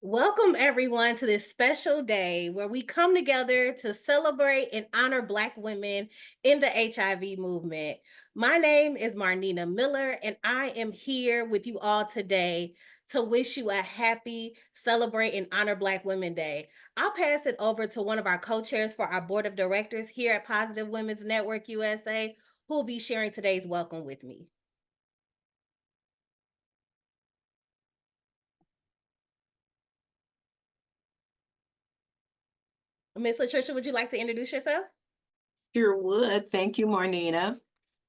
Welcome, everyone, to this special day where we come together to celebrate and honor Black women in the HIV movement. My name is Marnina Miller, and I am here with you all today to wish you a happy Celebrate and Honor Black Women Day. I'll pass it over to one of our co chairs for our board of directors here at Positive Women's Network USA, who will be sharing today's welcome with me. Miss Latricia, would you like to introduce yourself? Sure would. Thank you, Marnina.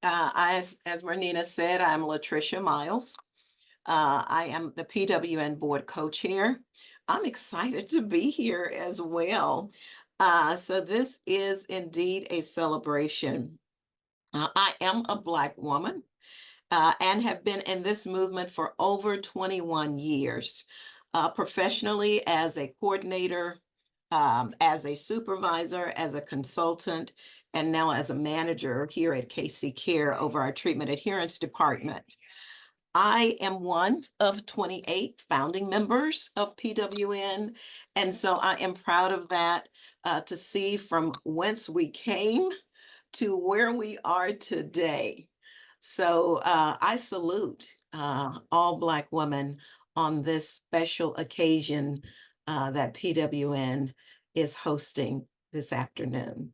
As Marnina said, I'm Latricia Miles. I am the PWN board co-chair. I'm excited to be here as well. So this is indeed a celebration. I am a Black woman and have been in this movement for over 21 years, professionally as a coordinator, as a supervisor, as a consultant, and now as a manager here at KC Care over our treatment adherence department. I am one of 28 founding members of PWN, and so I am proud of that to see from whence we came to where we are today. So I salute all Black women on this special occasion that PWN is hosting this afternoon.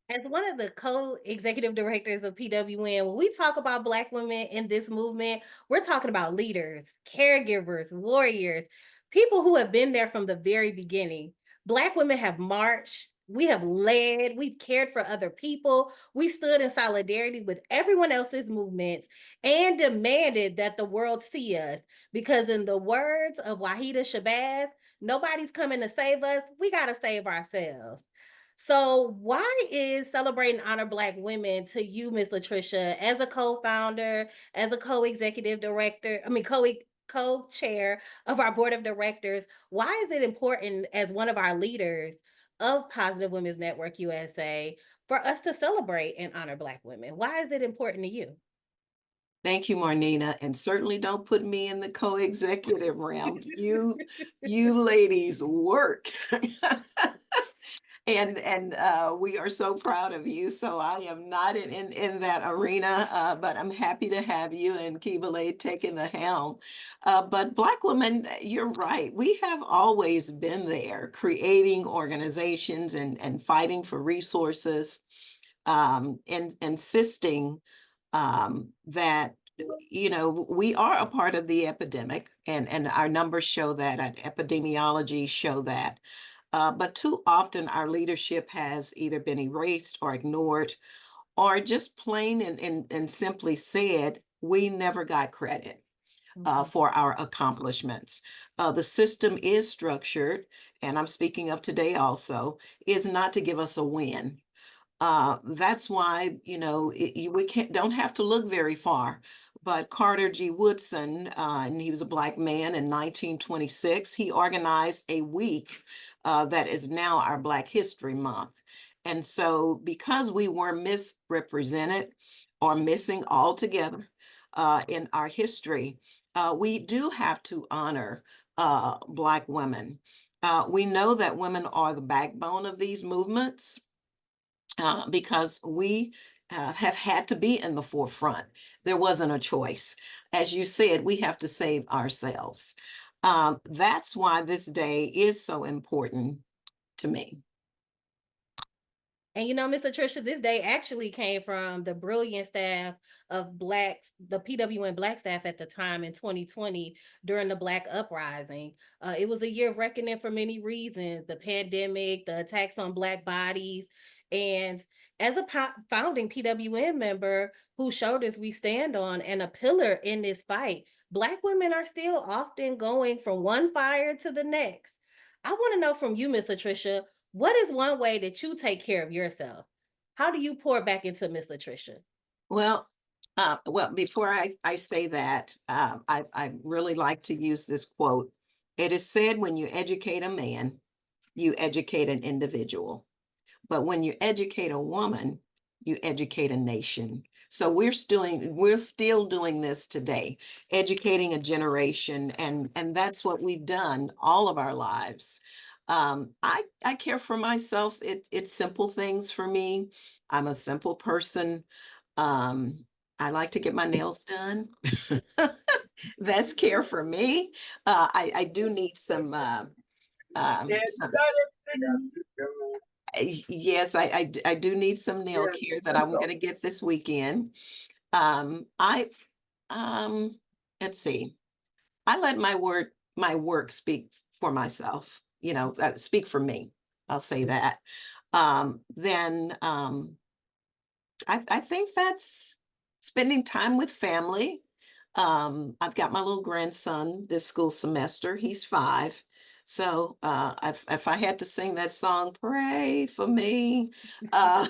As one of the co-executive directors of PWN, when we talk about Black women in this movement, we're talking about leaders, caregivers, warriors, people who have been there from the very beginning. Black women have marched, we have led, we've cared for other people, we stood in solidarity with everyone else's movements and demanded that the world see us. Because, in the words of Wahida Shabazz, nobody's coming to save us, we got to save ourselves. So, why is celebrating honor Black women to you, Miss Latricia, as a co-founder, as a co-executive director, co-chair of our board of directors? Why is it important as one of our leaders of Positive Women's Network USA for us to celebrate and honor Black women? Why is it important to you? Thank you, Marnina, and certainly don't put me in the co-executive realm. You ladies work. And we are so proud of you. So I am not in that arena, but I'm happy to have you and Kibale taking the helm. But Black women, you're right. We have always been there, creating organizations and fighting for resources, and insisting that we are a part of the epidemic, and our numbers show that, and epidemiology show that. But too often our leadership has either been erased or ignored, or just plain and simply said, we never got credit Mhm. for our accomplishments. The system is structured, and I'm speaking of today also, is not to give us a win. That's why, we don't have to look very far. But Carter G. Woodson, and he was a Black man in 1926, he organized a week that is now our Black History Month. And so, because we were misrepresented or missing altogether in our history, we do have to honor Black women. We know that women are the backbone of these movements because we have had to be in the forefront. There wasn't a choice. As you said, we have to save ourselves. That's why this day is so important to me. And Miss Latricia, this day actually came from the brilliant staff of the PWN Black staff at the time in 2020 during the Black uprising. It was a year of reckoning for many reasons: the pandemic, the attacks on Black bodies. And as a founding PWN member whose shoulders we stand on and a pillar in this fight, Black women are still often going from one fire to the next. I want to know from you, Miss Latricia, what is one way that you take care of yourself? How do you pour back into Miss Latricia? Well, before I say that, I really like to use this quote. It is said, when you educate a man, you educate an individual. But when you educate a woman, you educate a nation. So we're still doing this today, educating a generation, and that's what we've done all of our lives. I care for myself. It's simple things for me. I'm a simple person. Um, I like to get my nails done. That's care for me. I do need some yes, I do need some nail care that I'm gonna get this weekend. I let's see. I let my work speak for myself, speak for me. I'll say that. Then I think that's spending time with family. I've got my little grandson this school semester. He's 5. So if I had to sing that song, pray for me, uh,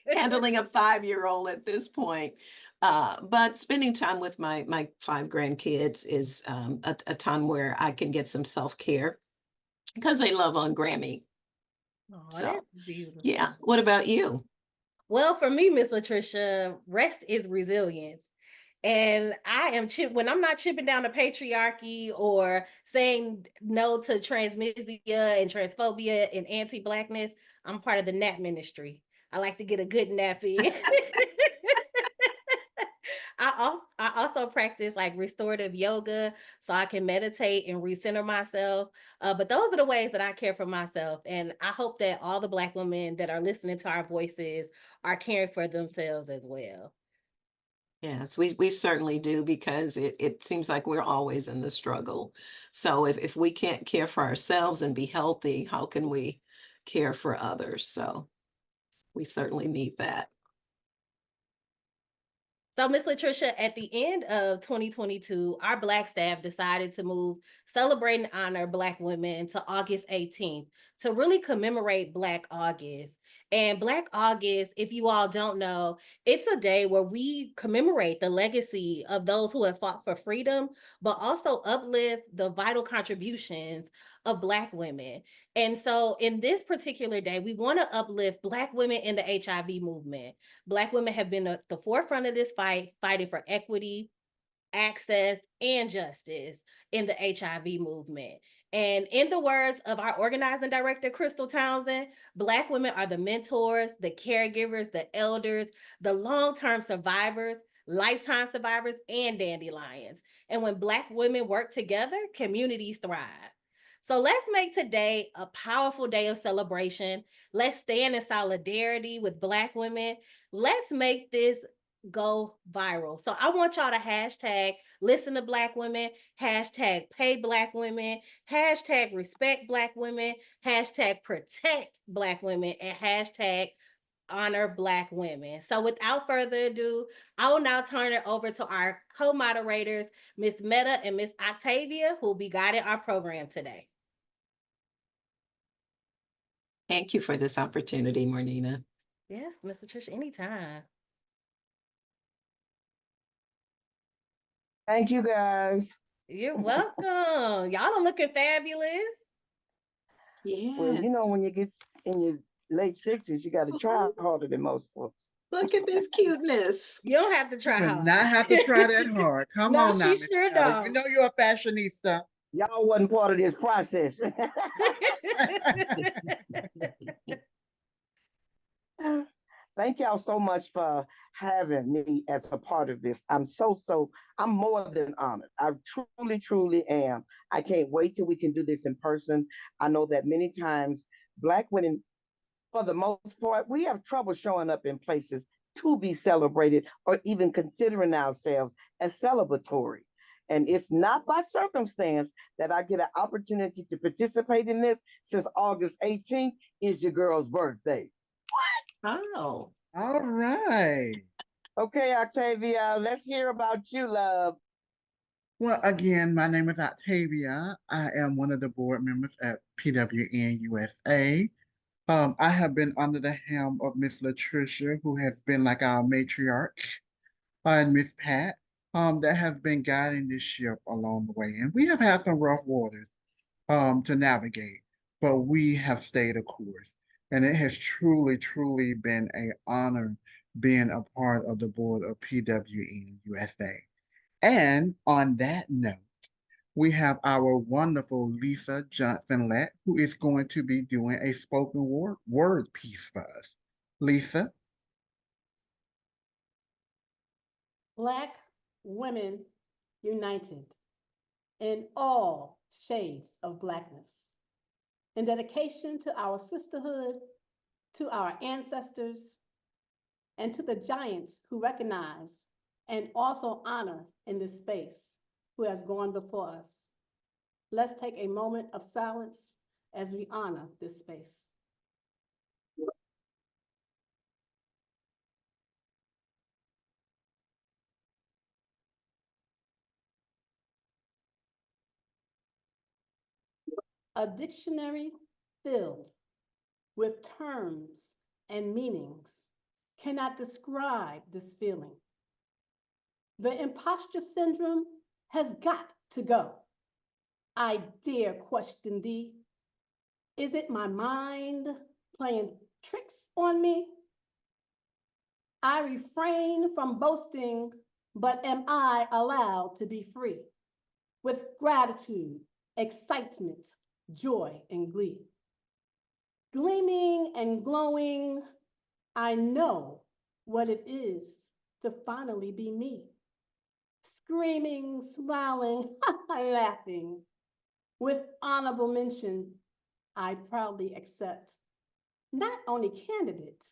handling a 5-year-old at this point. But spending time with my 5 grandkids is a time where I can get some self-care because they love on Grammy. Oh, So that's beautiful. yeah. What about you? Well, for me, Miss Latricia, rest is resilience. And I am when I'm not chipping down the patriarchy or saying no to transmisia and transphobia and anti-blackness, I'm part of the nap ministry. I like to get a good nap in. I also practice like restorative yoga so I can meditate and recenter myself. But those are the ways that I care for myself. And I hope that all the Black women that are listening to our voices are caring for themselves as well. Yes, we certainly do because it seems like we're always in the struggle. So if we can't care for ourselves and be healthy, how can we care for others? So we certainly need that. So, Miss Latricia, at the end of 2022, our Black staff decided to move Celebrate and Honor Black Women to August 18th to really commemorate Black August. And Black August, if you all don't know, it's a day where we commemorate the legacy of those who have fought for freedom, but also uplift the vital contributions of Black women. And so, in this particular day, we want to uplift Black women in the HIV movement. Black women have been at the forefront of this fight, fighting for equity, access, and justice in the HIV movement. And in the words of our organizing director, Crystal Townsend, Black women are the mentors, the caregivers, the elders, the long term survivors, lifetime survivors, and dandelions. And when Black women work together, communities thrive. So let's make today a powerful day of celebration. Let's stand in solidarity with Black women. Let's make this go viral. So I want y'all to hashtag listen to Black women, hashtag pay Black women, hashtag respect Black women, hashtag protect Black women, and hashtag honor Black women. So without further ado, I will now turn it over to our co-moderators, Miss Meta and Miss Octavia, who will be guiding our program today. Thank you for this opportunity, Marnina. Yes, Mr. Trish, anytime. Thank you guys. You're welcome. Y'all are looking fabulous. Well, Yeah. you know, when you get in your late 60s, you got to try harder than most folks. Look at this cuteness. You don't have to You try do hard. not have to try that hard. Come No, on now, she Miss sure Meta. You don't. know you're a fashionista. Y'all wasn't part of this process. Thank y'all so much for having me as a part of this. I'm more than honored. I truly, truly am. I can't wait till we can do this in person. I know that many times Black women, for the most part, we have trouble showing up in places to be celebrated or even considering ourselves as celebratory. And it's not by circumstance that I get an opportunity to participate in this since August 18th is your girl's birthday. Oh. All right. Okay, Octavia, let's hear about you, love. Well, again, my name is Octavia. I am one of the board members at PWN-USA. I have been under the helm of Miss Latricia, who has been like our matriarch, and Miss Pat, that has been guiding this ship along the way. And we have had some rough waters to navigate, but we have stayed a course. And it has truly, truly been an honor being a part of the board of PWN-USA. And on that note, we have our wonderful Lisa Johnson-Lett, who is going to be doing a spoken word piece for us. Lisa? Black women united in all shades of blackness, in dedication to our sisterhood, to our ancestors, and to the giants who recognize and also honor in this space who has gone before us. Let's take a moment of silence as we honor this space. A dictionary filled with terms and meanings cannot describe this feeling. The imposter syndrome has got to go. I dare question thee. Is it my mind playing tricks on me? I refrain from boasting, but am I allowed to be free? With gratitude, excitement, joy, and glee. Gleaming and glowing, I know what it is to finally be me. Screaming, smiling, laughing. With honorable mention, I proudly accept not only candidate,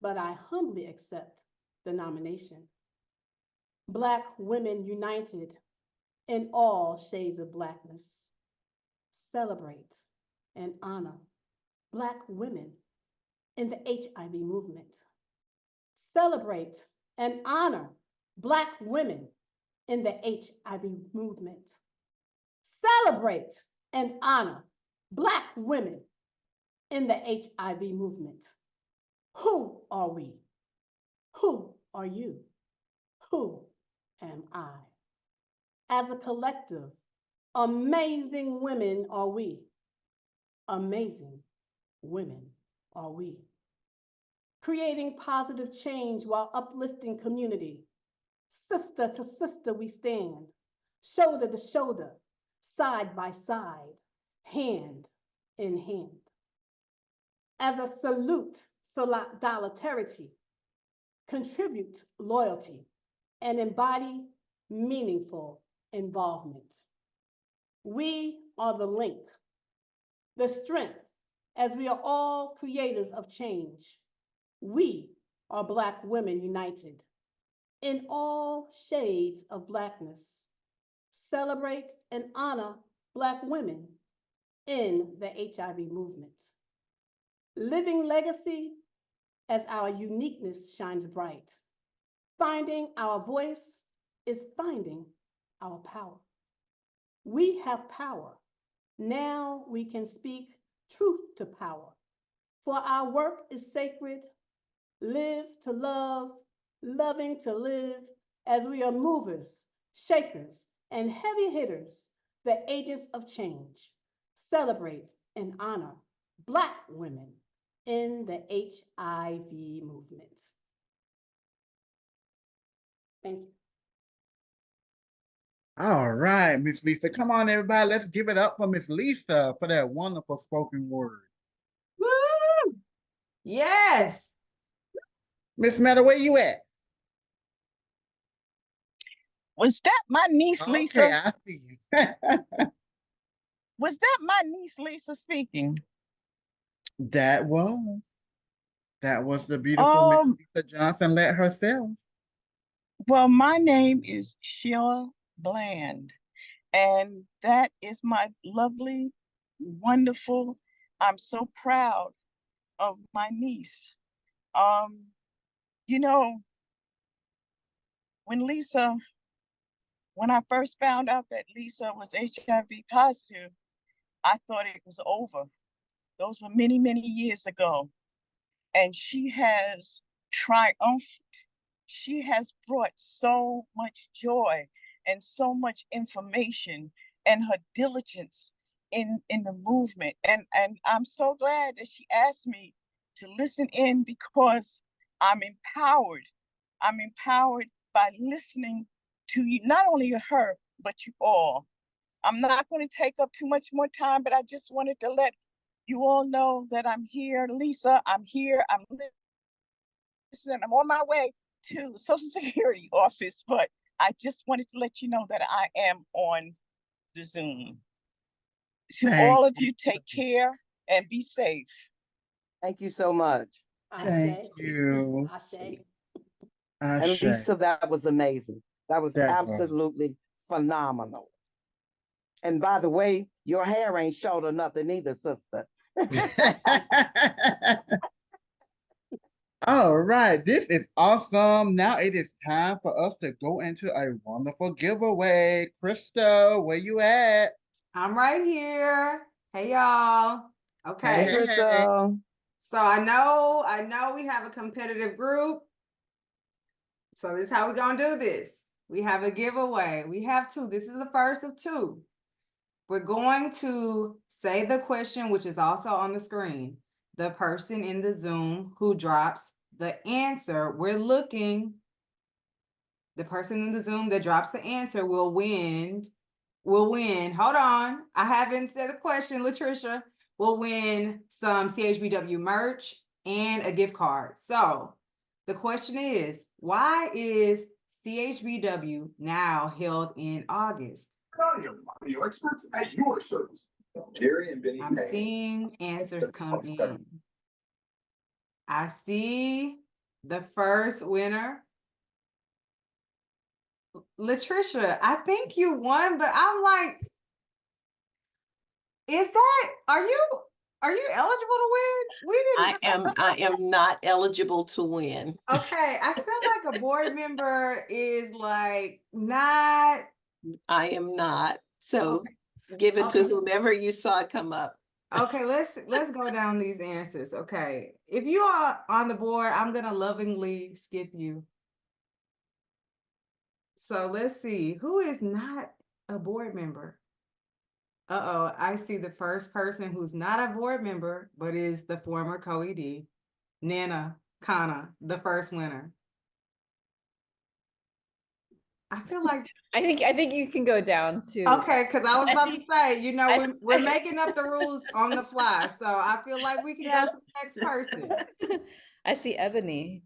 but I humbly accept the nomination. Black women united in all shades of blackness. Celebrate and honor Black women in the HIV movement. Celebrate and honor Black women in the HIV movement. Celebrate and honor Black women in the HIV movement. Who are we? Who are you? Who am I? As a collective, amazing women are we. Amazing women are we. Creating positive change while uplifting community. Sister to sister we stand, shoulder to shoulder, side by side, hand in hand. As a salute solidarity, contribute loyalty, and embody meaningful involvement. We are the link, the strength, as we are all creators of change. We are Black women united in all shades of Blackness. Celebrate and honor Black women in the HIV movement. Living legacy as our uniqueness shines bright. Finding our voice is finding our power. We have power. Now we can speak truth to power. For our work is sacred. Live to love, loving to live, as we are movers, shakers, and heavy hitters, the agents of change. Celebrate and honor Black women in the HIV movement. Thank you. All right, Miss Lisa. Come on, everybody. Let's give it up for Miss Lisa for that wonderful spoken word. Woo! Yes. Miss Meta, where you at? Was that my niece Okay, Lisa? I see you. Was that my niece Lisa speaking? That was the beautiful Miss Lisa Johnson-Lett herself. Well, my name is Sheila Bland, and that is my lovely, wonderful, I'm so proud of my niece. You know, when I first found out that Lisa was HIV positive, I thought it was over. Those were many, many years ago. And she has triumphed. She has brought so much joy and so much information and her diligence in the movement. And I'm so glad that she asked me to listen in, because I'm empowered. I'm empowered by listening to you, not only her, but you all. I'm not going to take up too much more time, but I just wanted to let you all know that I'm here. Lisa, I'm here. I'm listening. I'm on my way to the Social Security office, but I just wanted to let you know that I am on the Zoom. To Thank all of you, take care and be safe. Thank you so much. Thank Ashe. you. Ashe. And Ashe. Lisa, that was amazing. That was That was. absolutely phenomenal. And by the way, your hair ain't short or nothing either, sister. All right, this is awesome. Now it is time for us to go into a wonderful giveaway. Crystal, where you at? I'm right here. Hey y'all. Hey, Okay. Hey. Crystal. So I know we have a competitive group. So this is how we're gonna do this. We have a giveaway. We have two. This is the first of two. We're going to say the question, which is also on the screen. The person in the Zoom who drops the answer, the person in the Zoom that drops the answer will win. Hold on. I haven't said the question, Latricia. Will win some CHBW merch and a gift card. So the question is, why is CHBW now held in August? Audio experts at your service. Jerry and Benny. I'm seeing answers come in. I see the first winner. Latricia, I think you won, but I'm like, are you eligible to win? We didn't. I am not eligible to win. Okay, I feel like a board member is like not. I am not. So Okay. give it to Okay. whomever you saw come up. Okay, let's go down these answers. Okay, if you are on the board, I'm gonna lovingly skip you. So let's see who is not a board member. Uh-oh, I see the first person who's not a board member, but is the former co-ED, Nana Kana, the first winner. I feel like I think you can go down to. okay, because I was about to say, I- we're making up the rules on the fly, so I feel like we can go to the next person. I see Ebony.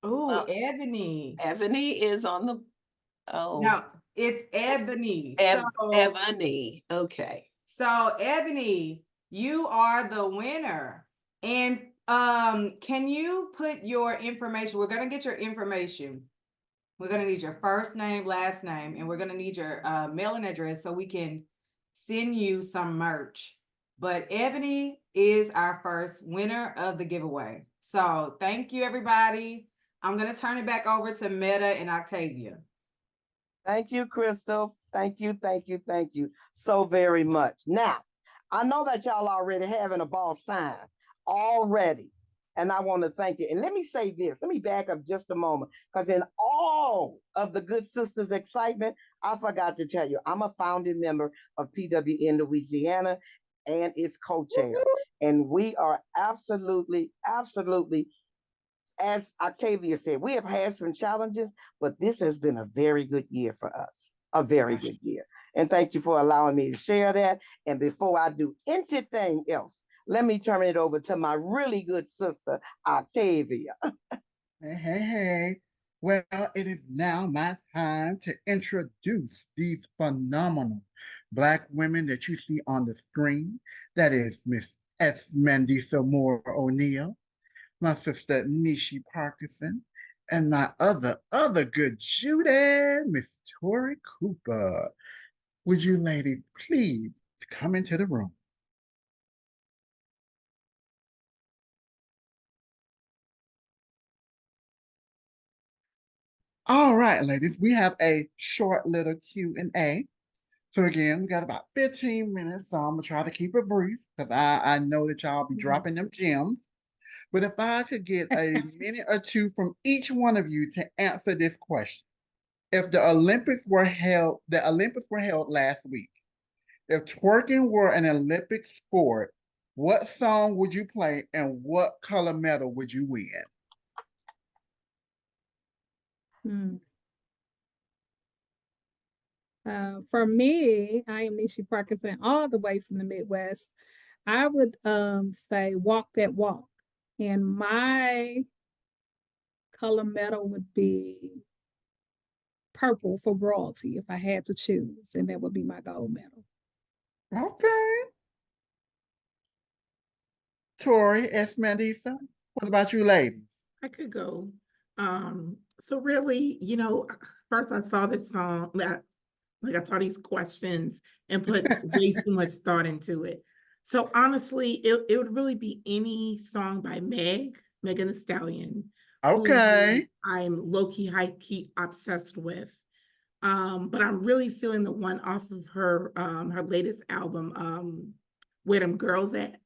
Ooh, Ebony. Ebony is on the, No, it's Ebony. Ebony. Okay. So Ebony, you are the winner. And can you put your information? We're gonna get your information. We're gonna need your first name, last name, and we're gonna need your mailing address so we can send you some merch. But Ebony is our first winner of the giveaway. So thank you, everybody. I'm gonna turn it back over to Meta and Octavia. Thank you, Crystal. Thank you so very much. Now, I know that y'all already having a boss time already. And I want to thank you. And let me say this. Let me back up just a moment. Because in all of the good sisters' excitement, I forgot to tell you, I'm a founding member of PWN Louisiana and its co-chair. And we are absolutely, as Octavia said, we have had some challenges, but this has been a very good year for us. A very good year. And thank you for allowing me to share that. And before I do anything else, let me turn it over to my really good sister, Octavia. Hey. Well, it is now my time to introduce these phenomenal Black women that you see on the screen. That is Miss S. Mandisa Moore O'Neill, my sister Nishi Parkinson, and my other good Judy, Miss Tori Cooper. Would you ladies please come into the room? All right, ladies, we have a short little Q&A. So again, we got about 15 minutes, so I'm gonna try to keep it brief because I know that y'all be dropping them gems. But if I could get a minute or two from each one of you to answer this question. If the Olympics were held last week. If twerking were an Olympic sport, what song would you play and what color medal would you win? Hmm. For me, I am Nishi Parkinson, all the way from the Midwest. I would say walk that walk. And my color medal would be purple for royalty if I had to choose, and that would be my gold medal. Okay. Tori, Esmandisa, what about you ladies? I could go. So really, first I saw this song, like I saw these questions and put way too much thought into it. So honestly, it would really be any song by Megan Thee Stallion, who Okay. I'm low-key, high-key obsessed with. But I'm really feeling the one off of her latest album, Where Them Girls At.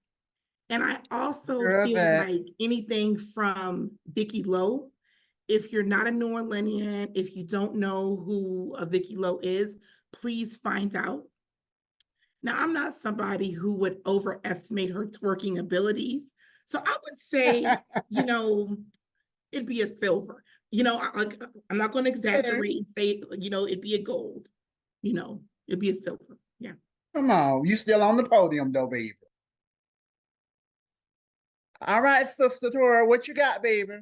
And I also Girl, feel that. like anything from Vicky Lowe, if you're not a New Orleanian, if you don't know who a Vicky Lowe is, please find out. Now, I'm not somebody who would overestimate her twerking abilities. So I would say, it'd be a silver. I'm not going to exaggerate and say, it'd be a gold. It'd be a silver. Yeah. Come on, you still on the podium though, baby. All right, Sister Tora, what you got, baby?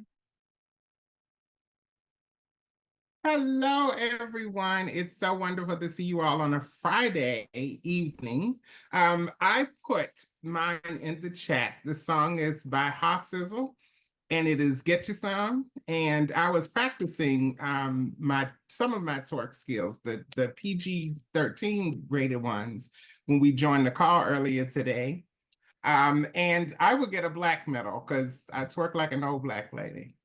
Hello, everyone. It's so wonderful to see you all on a Friday evening. I put mine in the chat. The song is by Ha Sizzle, and it is Get You Some. And I was practicing some of my twerk skills, the PG-13 rated ones, when we joined the call earlier today. And I would get a black medal because I twerk like an old black lady.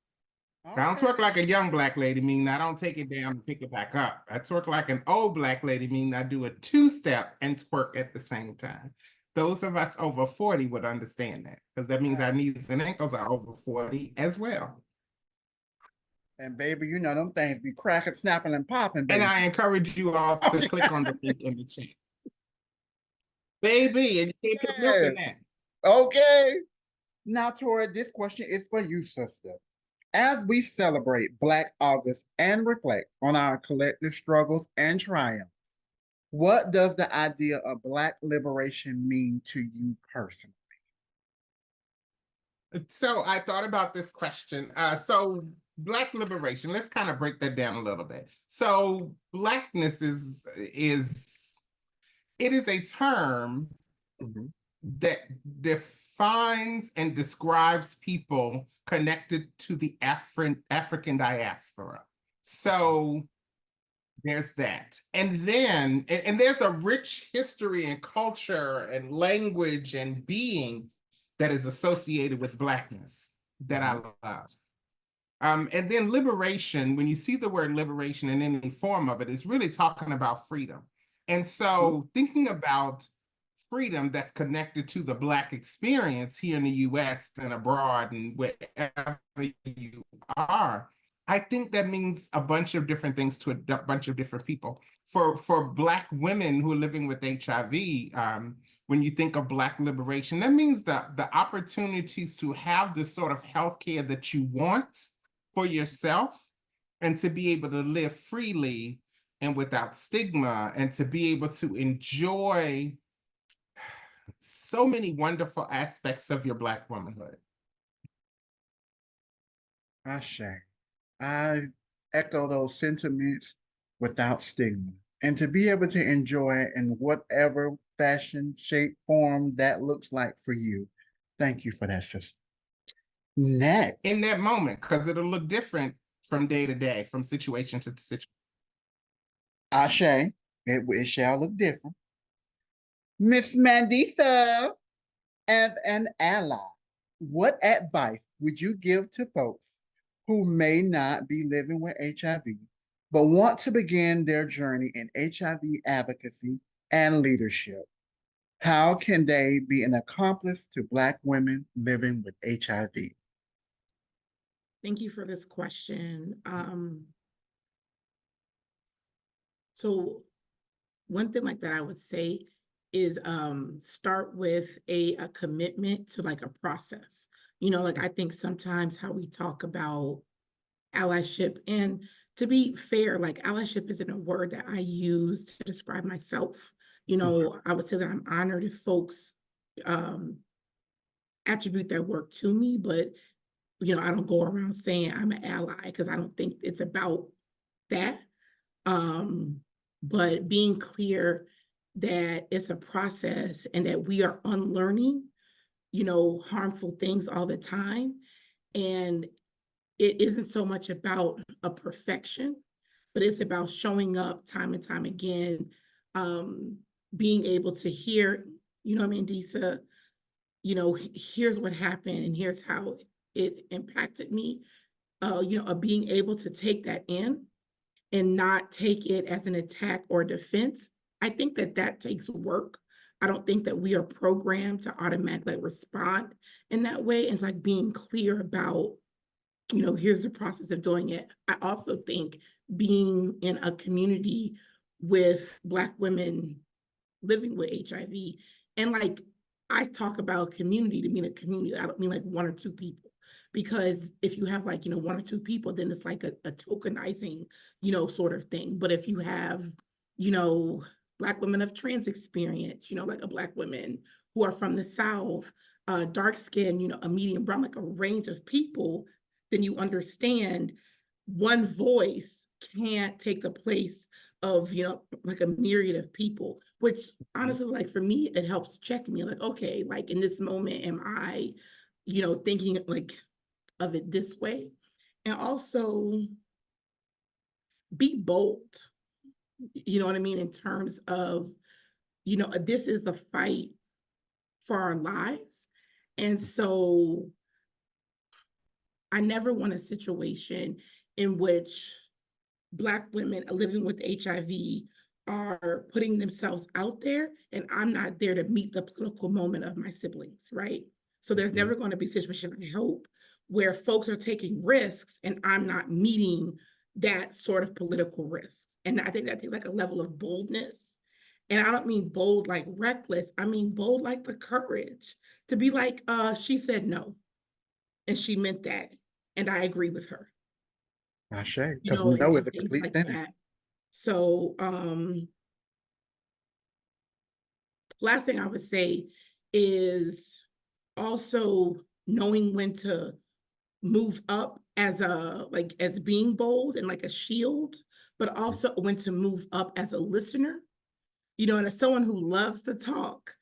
I don't twerk like a young black lady, meaning I don't take it down and pick it back up. I twerk like an old black lady, meaning I do a two-step and twerk at the same time. Those of us over 40 would understand that, because that means our knees and ankles are over 40 as well. And baby, you know them things be cracking, snapping, and popping, baby. And I encourage you all to click on the link in the chat. Baby, and you can't put milk in that. Okay. Now, Tori, this question is for you, sister. As we celebrate Black August and reflect on our collective struggles and triumphs, what does the idea of Black liberation mean to you personally? So I thought about this question. So Black liberation, let's kind of break that down a little bit. So Blackness is a term that defines and describes people connected to the African diaspora. So there's that. And then, and there's a rich history and culture and language and being that is associated with Blackness that I love. And then liberation, when you see the word liberation in any form of it, is really talking about freedom. And so thinking about freedom that's connected to the Black experience here in the US and abroad and wherever you are, I think that means a bunch of different things to a bunch of different people. For Black women who are living with HIV, when you think of Black liberation, that means the opportunities to have the sort of healthcare that you want for yourself and to be able to live freely and without stigma and to be able to enjoy so many wonderful aspects of your Black womanhood. Ashe. I echo those sentiments without stigma. And to be able to enjoy it in whatever fashion, shape, form that looks like for you. Thank you for that, sister. Next. In that moment, because it'll look different from day to day, from situation to situation. Ashe, it shall look different. Miss Mandisa, as an ally, what advice would you give to folks who may not be living with HIV, but want to begin their journey in HIV advocacy and leadership? How can they be an accomplice to Black women living with HIV? Thank you for this question. So one thing like that I would say is start with a commitment to like a process. Like I think sometimes how we talk about allyship and to be fair, like allyship isn't a word that I use to describe myself. You know, I would say that I'm honored if folks attribute that work to me, but you know, I don't go around saying I'm an ally because I don't think it's about that. But being clear that it's a process and that we are unlearning, you know, harmful things all the time. And it isn't so much about a perfection, but it's about showing up time and time again, um, being able to hear, you know what I mean, Disa, you know, here's what happened and here's how it impacted me. You know, of being able to take that in and not take it as an attack or defense. I think that that takes work. I don't think that we are programmed to automatically respond in that way. And it's like being clear about, you know, here's the process of doing it. I also think being in a community with Black women living with HIV, and like I talk about community to mean a community. I don't mean like one or two people. Because if you have like, you know, one or two people, then it's like a tokenizing, you know, sort of thing. But if you have, you know, Black women of trans experience, you know, like a Black women who are from the South, dark skin, you know, a medium brown, like a range of people, then you understand one voice can't take the place of, you know, like a myriad of people, which honestly, like for me, it helps check me like, okay, like in this moment, am I, you know, thinking like of it this way? And also be bold, you know what I mean? In terms of, you know, this is a fight for our lives. And so I never want a situation in which Black women living with HIV are putting themselves out there and I'm not there to meet the political moment of my siblings, right? So there's never going to be a situation, I hope, where folks are taking risks and I'm not meeting that sort of political risk. And I think that takes like a level of boldness. And I don't mean bold like reckless, I mean bold like the courage to be like, she said no. And she meant that. And I agree with her. Ashe, You because know, no is and a things complete like sentence. that. So, last thing I would say is also knowing when to move up as a, like, as being bold and like a shield, but also when to move up as a listener, you know, and as someone who loves to talk,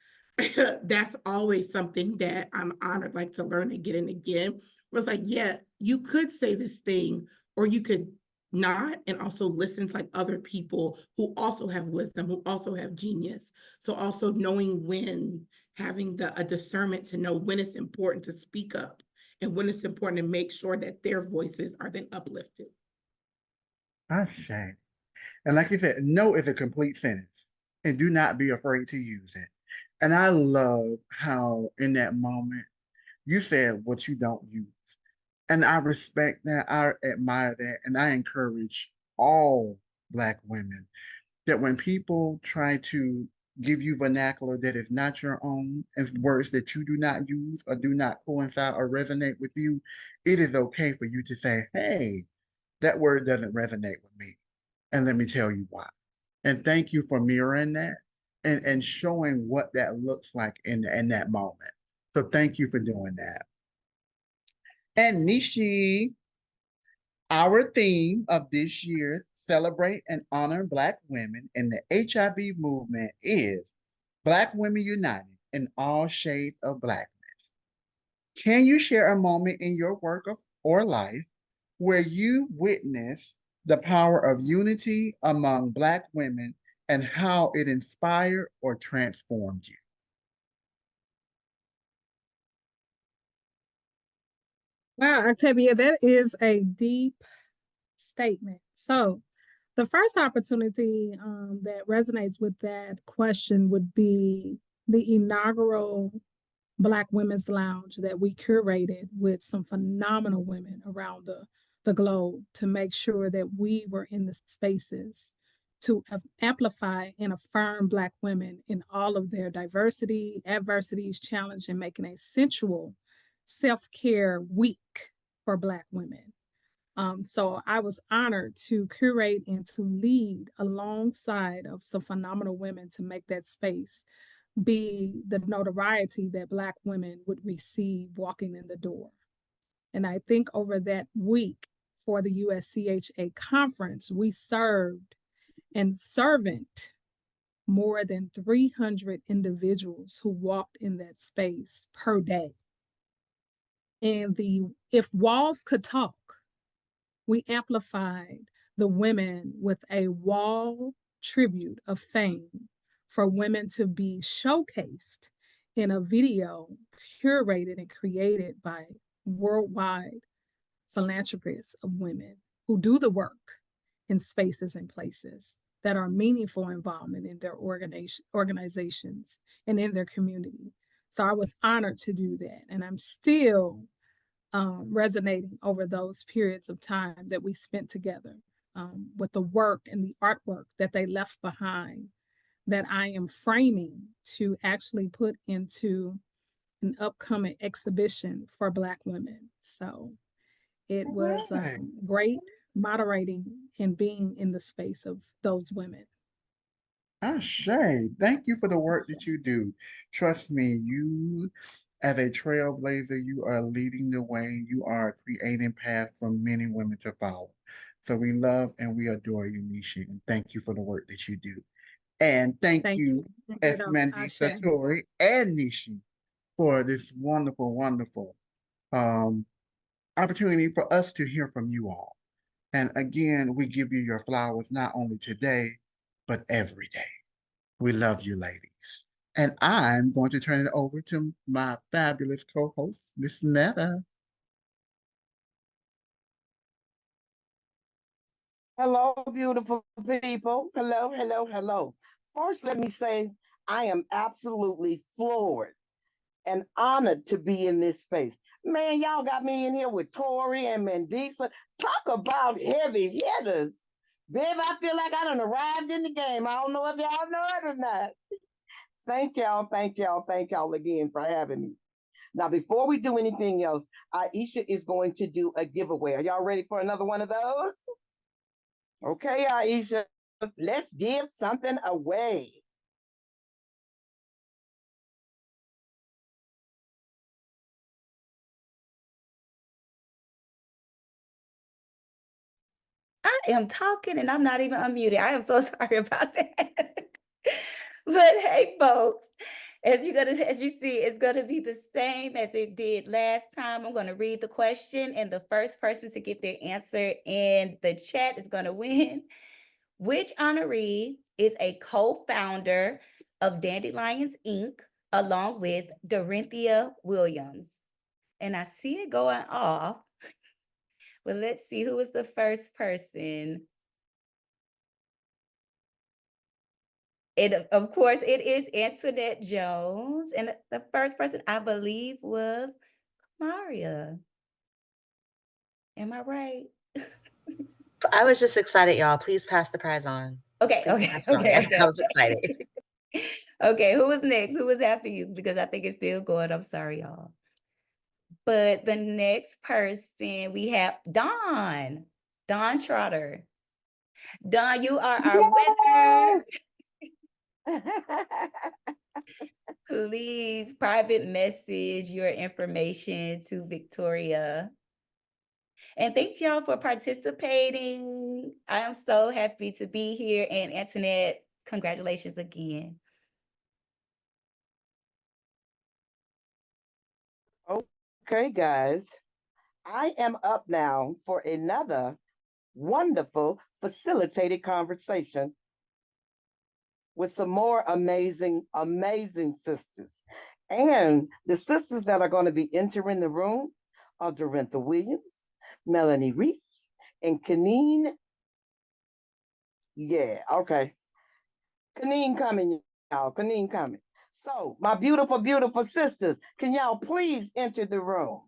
that's always something that I'm honored, like to learn again and again. Where it's like, yeah, you could say this thing, or you could not, and also listen to like other people who also have wisdom, who also have genius. So also knowing when, having a discernment to know when it's important to speak up and when it's important to make sure that their voices are then uplifted. Ashe. And like you said, no is a complete sentence. And do not be afraid to use it. And I love how in that moment you said what you don't use. And I respect that. I admire that. And I encourage all Black women that when people try to give you vernacular that is not your own and words that you do not use or do not coincide or resonate with you, it is okay for you to say, hey, that word doesn't resonate with me. And let me tell you why. And thank you for mirroring that and showing what that looks like in that moment. So thank you for doing that. And Nishi, our theme of this year's Celebrate and Honor Black Women in the HIV movement is Black Women United in All Shades of Blackness. Can you share a moment in your work or life where you witnessed the power of unity among Black women and how it inspired or transformed you? Wow, Octavia, that is a deep statement. So, the first opportunity that resonates with that question would be the inaugural Black Women's Lounge that we curated with some phenomenal women around the globe to make sure that we were in the spaces to amplify and affirm Black women in all of their diversity, adversities, challenge, and making a sensual self-care week for Black women. So I was honored to curate and to lead alongside of some phenomenal women to make that space be the notoriety that Black women would receive walking in the door. And I think over that week for the USCHA conference, we served and servant more than 300 individuals who walked in that space per day. And if walls could talk, we amplified the women with a wall tribute of fame for women to be showcased in a video curated and created by worldwide philanthropists of women who do the work in spaces and places that are meaningful involvement in their organizations and in their community. So I was honored to do that. And I'm still resonating over those periods of time that we spent together with the work and the artwork that they left behind that I am framing to actually put into an upcoming exhibition for Black women. So it was great moderating and being in the space of those women. Ashe, thank you for the work that you do. Trust me, you, as a trailblazer, you are leading the way. You are creating paths for many women to follow. So we love and we adore you, Nishi, and thank you for the work that you do. And thank you, Esmandi Satori and Nishi, for this wonderful, wonderful opportunity for us to hear from you all. And again, we give you your flowers not only today, but every day. We love you, ladies. And I'm going to turn it over to my fabulous co-host, Miss Netta. Hello, beautiful people. Hello, hello, hello. First, let me say I am absolutely floored and honored to be in this space. Man, y'all got me in here with Tori and Mandisa. Talk about heavy hitters. Babe, I feel like I done arrived in the game. I don't know if y'all know it or not. Thank y'all again for having me. Now, before we do anything else, Aisha is going to do a giveaway. Are y'all ready for another one of those? Okay, Aisha, let's give something away. I am talking and I'm not even unmuted. I am so sorry about that. But hey, folks, as you see, it's gonna be the same as it did last time. I'm gonna read the question, and the first person to get their answer in the chat is gonna win. Which honoree is a co-founder of Dandelions Inc. along with Dorinthia Williams? And I see it going off. But let's see who is the first person. Of course, it is Antoinette Jones. And the first person, I believe, was Maria. Am I right? I was just excited, y'all. Please pass the prize on. Okay, okay. I was excited. Okay, who was next? Who was after you? Because I think it's still going. I'm sorry, y'all. But the next person, we have Dawn Trotter. Dawn, you are our winner. Please private message your information to Victoria. And thank y'all for participating. I am so happy to be here. And Antoinette, congratulations again. Okay, guys, I am up now for another wonderful facilitated conversation with some more amazing, amazing sisters. And the sisters that are going to be entering the room are Dorinthia Williams, Melanie Reese, and Kaneen. Yeah, okay. Kaneen coming, y'all. Kaneen coming. So, my beautiful, beautiful sisters, can y'all please enter the room?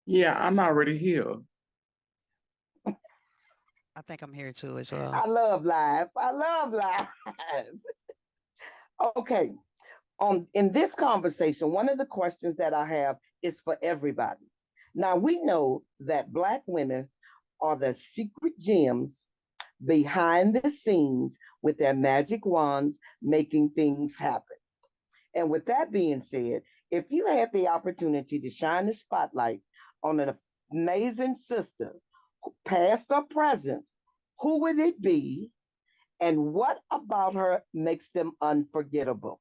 Yeah, I'm already here. I think I'm here too as well. I love live. I love live. Okay. In this conversation, one of the questions that I have is for everybody. Now we know that Black women are the secret gems behind the scenes with their magic wands making things happen. And with that being said, if you had the opportunity to shine the spotlight on an amazing sister, past or present, who would it be? And what about her makes them unforgettable?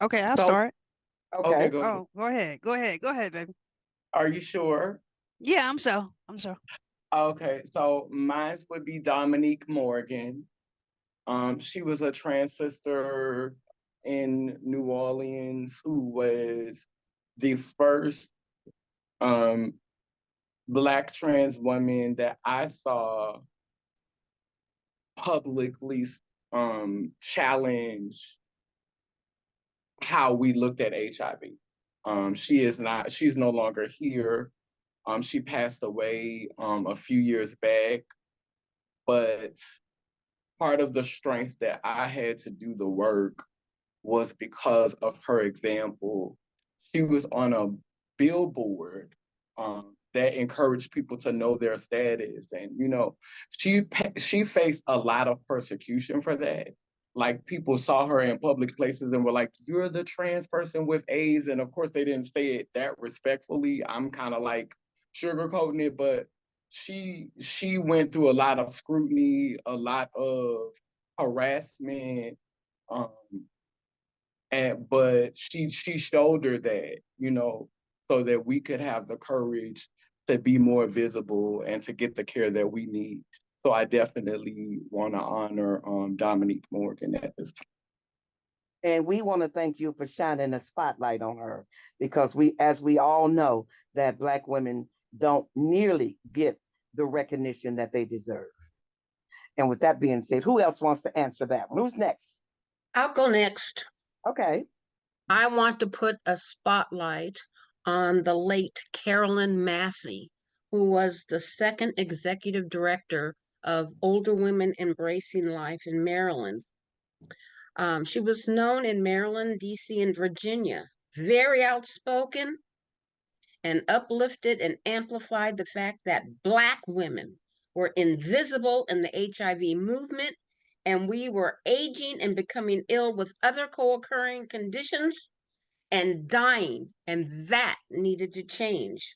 Okay, I'll So, start. okay, Okay. go ahead. Oh, go ahead. Go ahead. Go ahead, baby. Are you sure? Yeah, I'm so. I'm so. Okay, so mine would be Dominique Morgan. She was a trans sister in New Orleans who was the first um Black trans woman that I saw publicly challenge how we looked at HIV. She's no longer here. She passed away a few years back, but part of the strength that I had to do the work was because of her example. She was on a billboard that encouraged people to know their status, and she faced a lot of persecution for that. Like people saw her in public places and were like, "You're the trans person with AIDS," and of course they didn't say it that respectfully. I'm kind of like sugarcoating it, but she went through a lot of scrutiny, a lot of harassment, um, but she shouldered that, so that we could have the courage to be more visible and to get the care that we need. So I definitely want to honor Dominique Morgan at this time. And we want to thank you for shining a spotlight on her because as we all know, that Black women don't nearly get the recognition that they deserve. And with that being said, who else wants to answer that one? Who's next? I'll go next. Okay. I want to put a spotlight on the late Carolyn Massey, who was the second executive director of Older Women Embracing Life in Maryland. She was known in Maryland, DC, and Virginia, very outspoken and uplifted and amplified the fact that Black women were invisible in the HIV movement, and we were aging and becoming ill with other co-occurring conditions and dying, and that needed to change.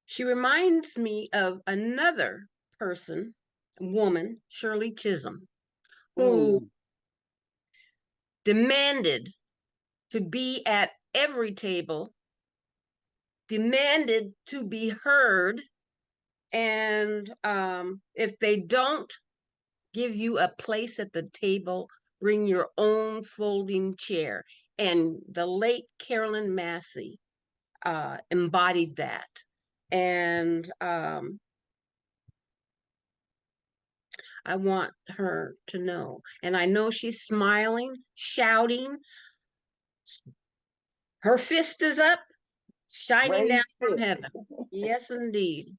She reminds me of another person, woman, Shirley Chisholm, who demanded to be at every table, demanded to be heard, and if they don't give you a place at the table, bring your own folding chair. And the late Carolyn Massey embodied that. And I want her to know. And I know she's smiling, shouting. Her fist is up, shining down from heaven. Yes, indeed.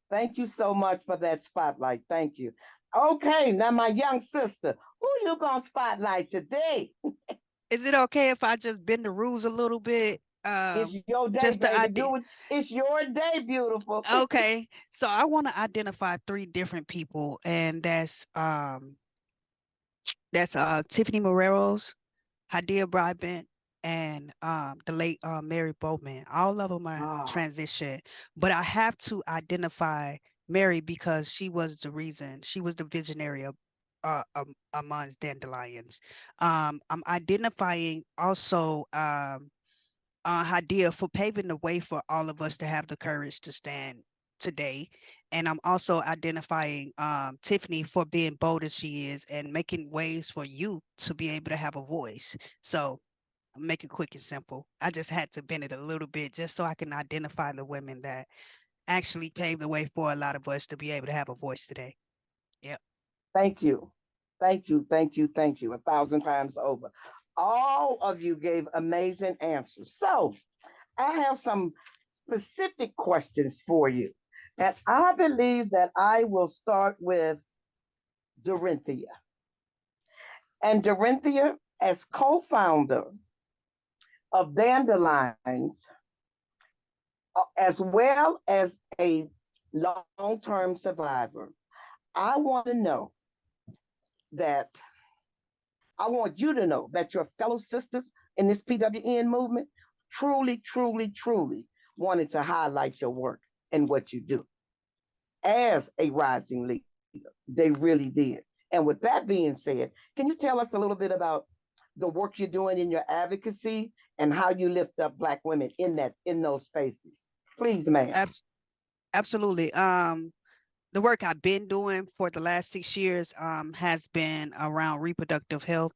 Thank you so much for that spotlight. Thank you. Okay, now my young sister, who you gonna spotlight today? Is it okay if I just bend the rules a little bit? It's your day, Just baby. It's your day, beautiful. Okay, so I want to identify 3 different people, and that's Tiffany Moreros, Hadia Broadbent, and the late Mary Bowman. All of them are transition, but I have to identify Mary because she was the reason. She was the visionary of amongst Dandelions. I'm identifying also Hadia for paving the way for all of us to have the courage to stand today. And I'm also identifying Tiffany for being bold as she is and making ways for you to be able to have a voice. So make it quick and simple. I just had to bend it a little bit just so I can identify the women that actually paved the way for a lot of us to be able to have a voice today. Yep. Thank you. Thank you. Thank you. Thank you. 1,000 times over. All of you gave amazing answers. So I have some specific questions for you. And I believe that I will start with Dorinthia. And Dorinthia, as co-founder of Dandelions, as well as a long-term survivor, I want to know that I want you to know that your fellow sisters in this PWN movement truly, truly, truly wanted to highlight your work and what you do as a rising leader. They really did. And with that being said, can you tell us a little bit about the work you're doing in your advocacy and how you lift up Black women in those spaces? Please, ma'am. Absolutely. The work I've been doing for the last 6 years has been around reproductive health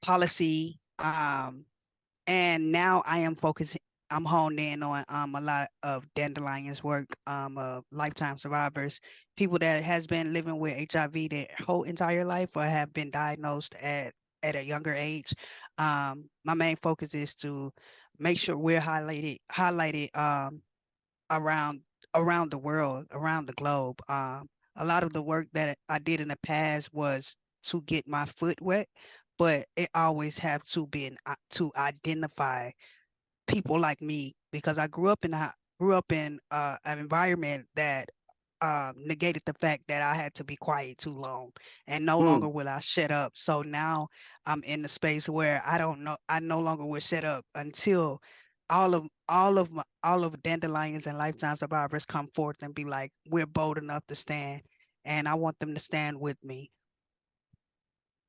policy, and now I am focusing. I'm honed in on a lot of Dandelions work, of lifetime survivors, people that has been living with HIV their whole entire life or have been diagnosed at a younger age. My main focus is to make sure we're highlighted around around the world, around the globe. A lot of the work that I did in the past was to get my foot wet, but it always have to be to identify people like me because I grew up in an environment that negated the fact that I had to be quiet too long, and no longer will I shut up. So now I'm in the space where I no longer will shut up until all of Dandelions and Lifetime Survivors come forth and be like, we're bold enough to stand, and I want them to stand with me.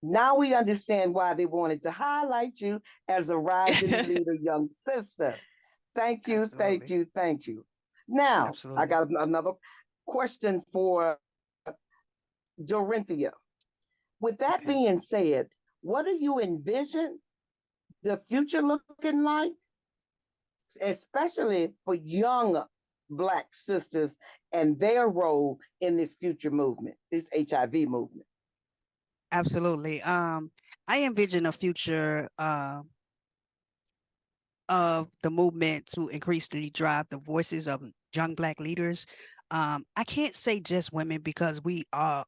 Now we understand why they wanted to highlight you as a rising leader, young sister. Thank you, thank you, thank you. Now, I got another question for Dorinthia. With that being said, what do you envision the future looking like, especially for young Black sisters and their role in this future movement, this HIV movement? Absolutely. I envision a future of the movement to increasingly drive the voices of young Black leaders. I can't say just women because we are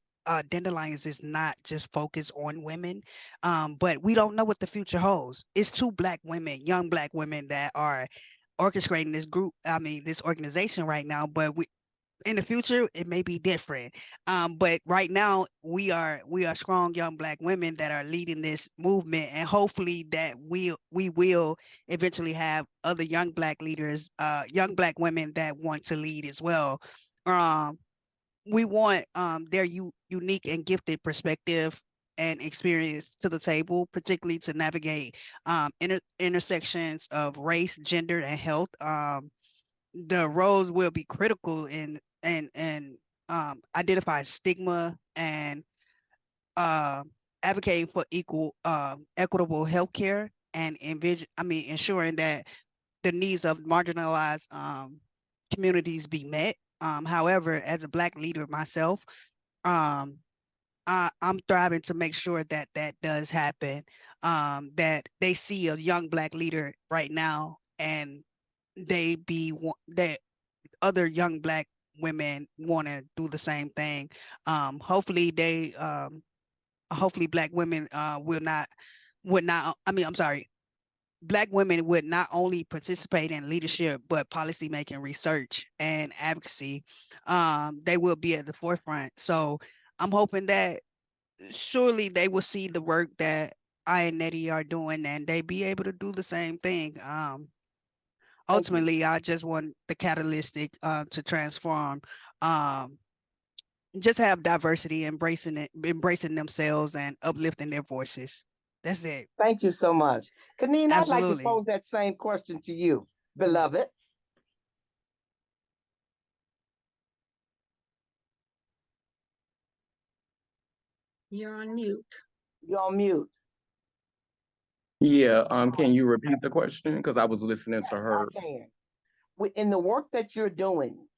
Dandelions is not just focused on women, but we don't know what the future holds. It's two Black women, young Black women that are orchestrating this group. I mean, this organization right now, but in the future it may be different, but right now we are strong young Black women that are leading this movement, and hopefully that we will eventually have other young Black leaders, young Black women that want to lead as well. We want their unique and gifted perspective and experience to the table, particularly to navigate intersections of race, gender, and health. The roles will be critical in and identify stigma and advocating for equitable healthcare and ensuring that the needs of marginalized communities be met. However, as a Black leader myself, I'm thriving to make sure that that does happen. That they see a young Black leader right now and that other young Black women want to do the same thing. Hopefully hopefully Black women Black women would not only participate in leadership but policy making, research, and advocacy. They will be at the forefront. So I'm hoping that surely they will see the work that I and Nettie are doing and they be able to do the same thing. Ultimately, I just want the catalytic to transform, just have diversity, embracing themselves and uplifting their voices. That's it. Thank you so much. Kaneen, I'd like to Absolutely. pose that same question to you, beloved. You're on mute. You're on mute. Yeah, can you repeat the question? Because I was listening to Yes, her. I can. In the work that you're doing,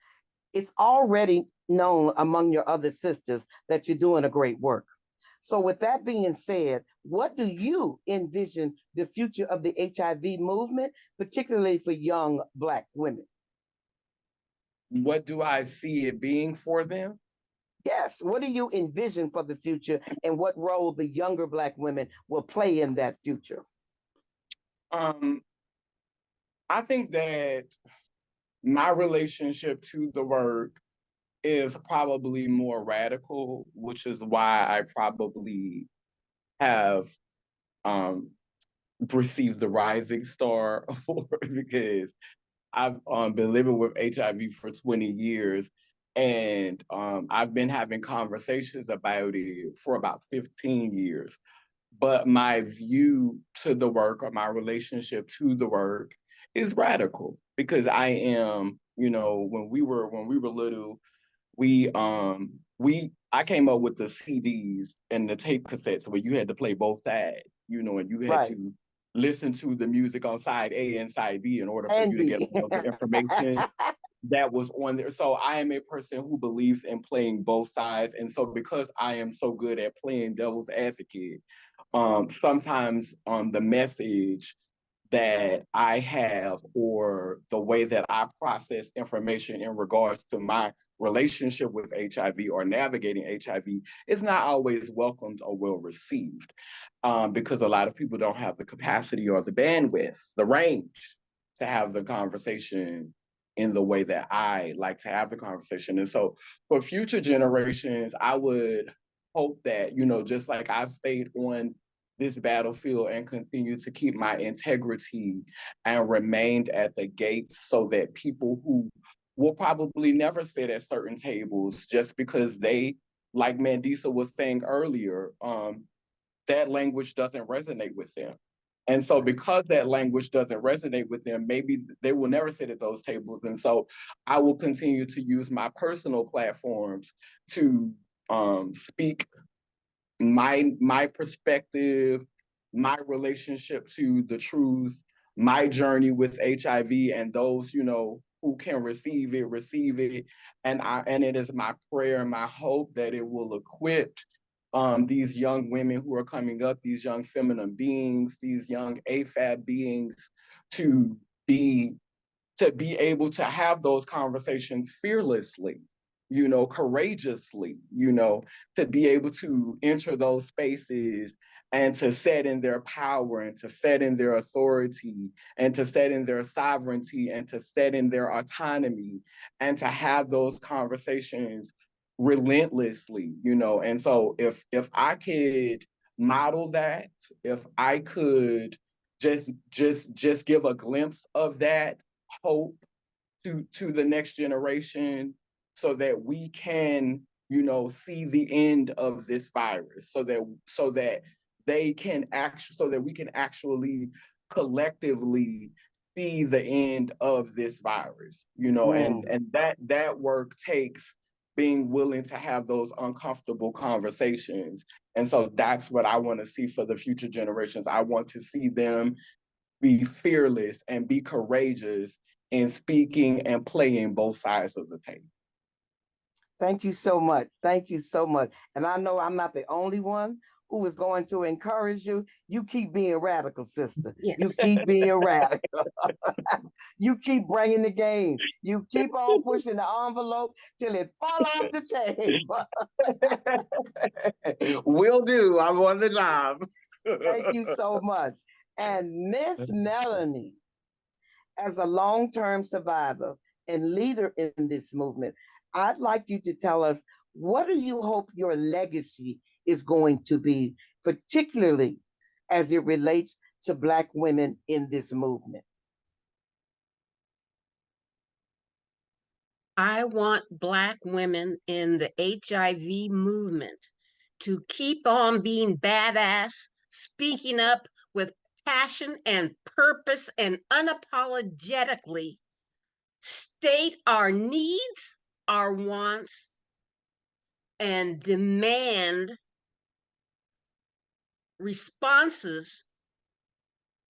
it's already known among your other sisters that you're doing a great work. So with that being said, what do you envision the future of the HIV movement, particularly for young Black women? What do I see it being for them? Yes. What do you envision for the future, and what role the younger Black women will play in that future? Um, I think that my relationship to the work is probably more radical, which is why I probably have um, received the Rising Star Award because I've been living with HIV for 20 years, and I've been having conversations about it for about 15 years. But my view to the work, or my relationship to the work, is radical because I am, when we were little, I came up with the CDs and the tape cassettes where you had to play both sides, and you had Right. to listen to the music on side A and side B in order for And you to get B. all the information that was on there. So I am a person who believes in playing both sides. And so because I am so good at playing devil's advocate, sometimes the message that I have, or the way that I process information in regards to my relationship with HIV or navigating HIV, is not always welcomed or well received, because a lot of people don't have the capacity or the bandwidth, the range to have the conversation in the way that I like to have the conversation. And so for future generations, I would hope that, just like I've stayed on this battlefield and continue to keep my integrity and remained at the gates, so that people who will probably never sit at certain tables just because they, like Mandisa was saying earlier, that language doesn't resonate with them. And so because that language doesn't resonate with them, maybe they will never sit at those tables. And so I will continue to use my personal platforms to speak my perspective, my relationship to the truth, my journey with HIV, and those, who can receive it. And it is my prayer and my hope that it will equip these young women who are coming up, these young feminine beings, these young AFAB beings, to be able to have those conversations fearlessly, courageously, to be able to enter those spaces and to set in their power, and to set in their authority, and to set in their sovereignty, and to set in their autonomy, and to have those conversations relentlessly, And so if I could model that, if I could just give a glimpse of that hope to the next generation, so that we can, see the end of this virus, so that we can actually collectively see the end of this virus, and that work takes being willing to have those uncomfortable conversations. And so that's what I want to see for the future generations. I want to see them be fearless and be courageous in speaking and playing both sides of the table. Thank you so much. Thank you so much. And I know I'm not the only one who is going to encourage you. You keep being radical, sister. Yes. You keep being radical. You keep bringing the game. You keep on pushing the envelope till it fall off the table. Will do. I'm on the job. Thank you so much. And Miss Melanie, as a long-term survivor and leader in this movement, I'd like you to tell us, what do you hope your legacy is going to be, particularly as it relates to Black women in this movement? I want Black women in the HIV movement to keep on being badass, speaking up with passion and purpose, and unapologetically state our needs, our wants, and demand responses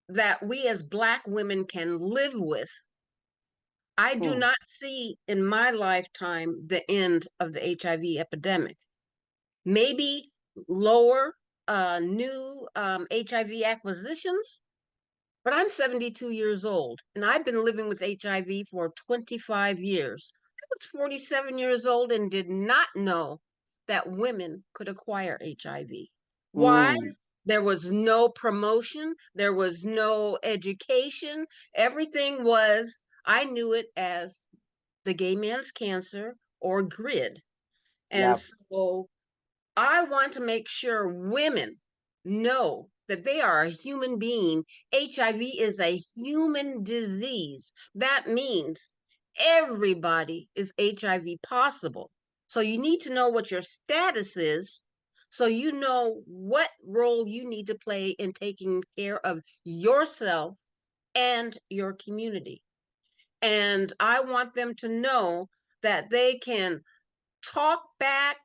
that we as Black women can live with. I do not see in my lifetime the end of the HIV epidemic. Maybe lower new HIV acquisitions, but I'm 72 years old and I've been living with HIV for 25 years. I was 47 years old and did not know that women could acquire HIV. Why? There was no promotion, there was no education. Everything was, I knew it as the gay man's cancer or GRID. And Yep. so I want to make sure women know that they are a human being. HIV is a human disease. That means everybody is HIV possible. So you need to know what your status is so you know what role you need to play in taking care of yourself and your community. And I want them to know that they can talk back,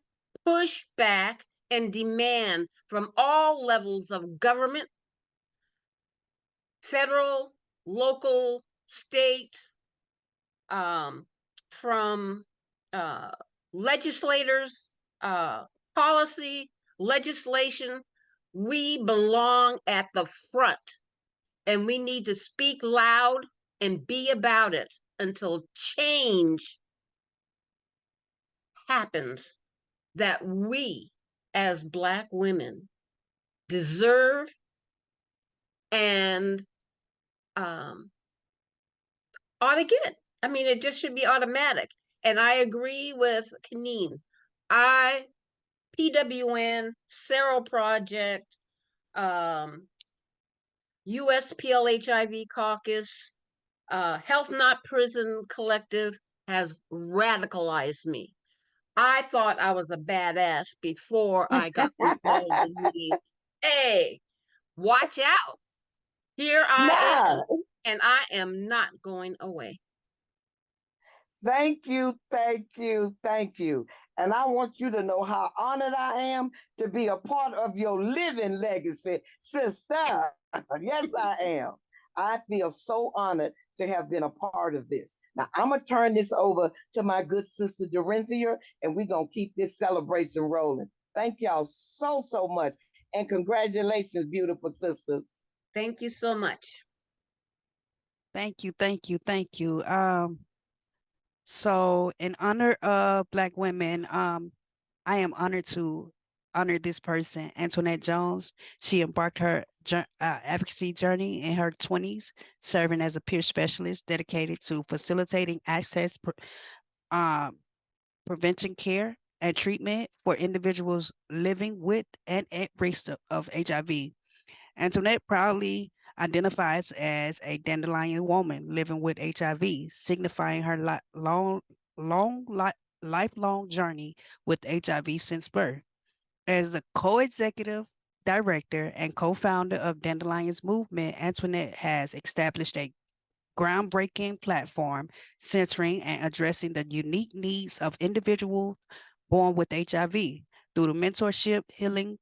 push back, and demand from all levels of government, federal, local, state, from legislators, policy, legislation. We belong at the front, and we need to speak loud and be about it until change happens that we as Black women deserve and ought to get. I mean, it just should be automatic. And I agree with Kaneen. PWN, Cero Project, USPL HIV Caucus, Health Not Prison Collective has radicalized me. I thought I was a badass before I got involved in these. Hey, watch out. Here I am, Nah. and I am not going away. Thank you, thank you, thank you. And I want you to know how honored I am to be a part of your living legacy, sister. Yes, I am. I feel so honored to have been a part of this. Now, I'm going to turn this over to my good sister, Dorinthia, and we're going to keep this celebration rolling. Thank y'all so, so much. And congratulations, beautiful sisters. Thank you so much. Thank you, thank you, thank you. So in honor of Black women, I am honored to honor this person, Antoinette Jones. She embarked her advocacy journey in her 20s, serving as a peer specialist dedicated to facilitating access, prevention care, and treatment for individuals living with and at risk of HIV. Antoinette proudly identifies as a Dandelion woman living with HIV, signifying her lifelong journey with HIV since birth. As a co-executive director and co-founder of Dandelions Movement, Antoinette has established a groundbreaking platform centering and addressing the unique needs of individuals born with HIV through the mentorship, healing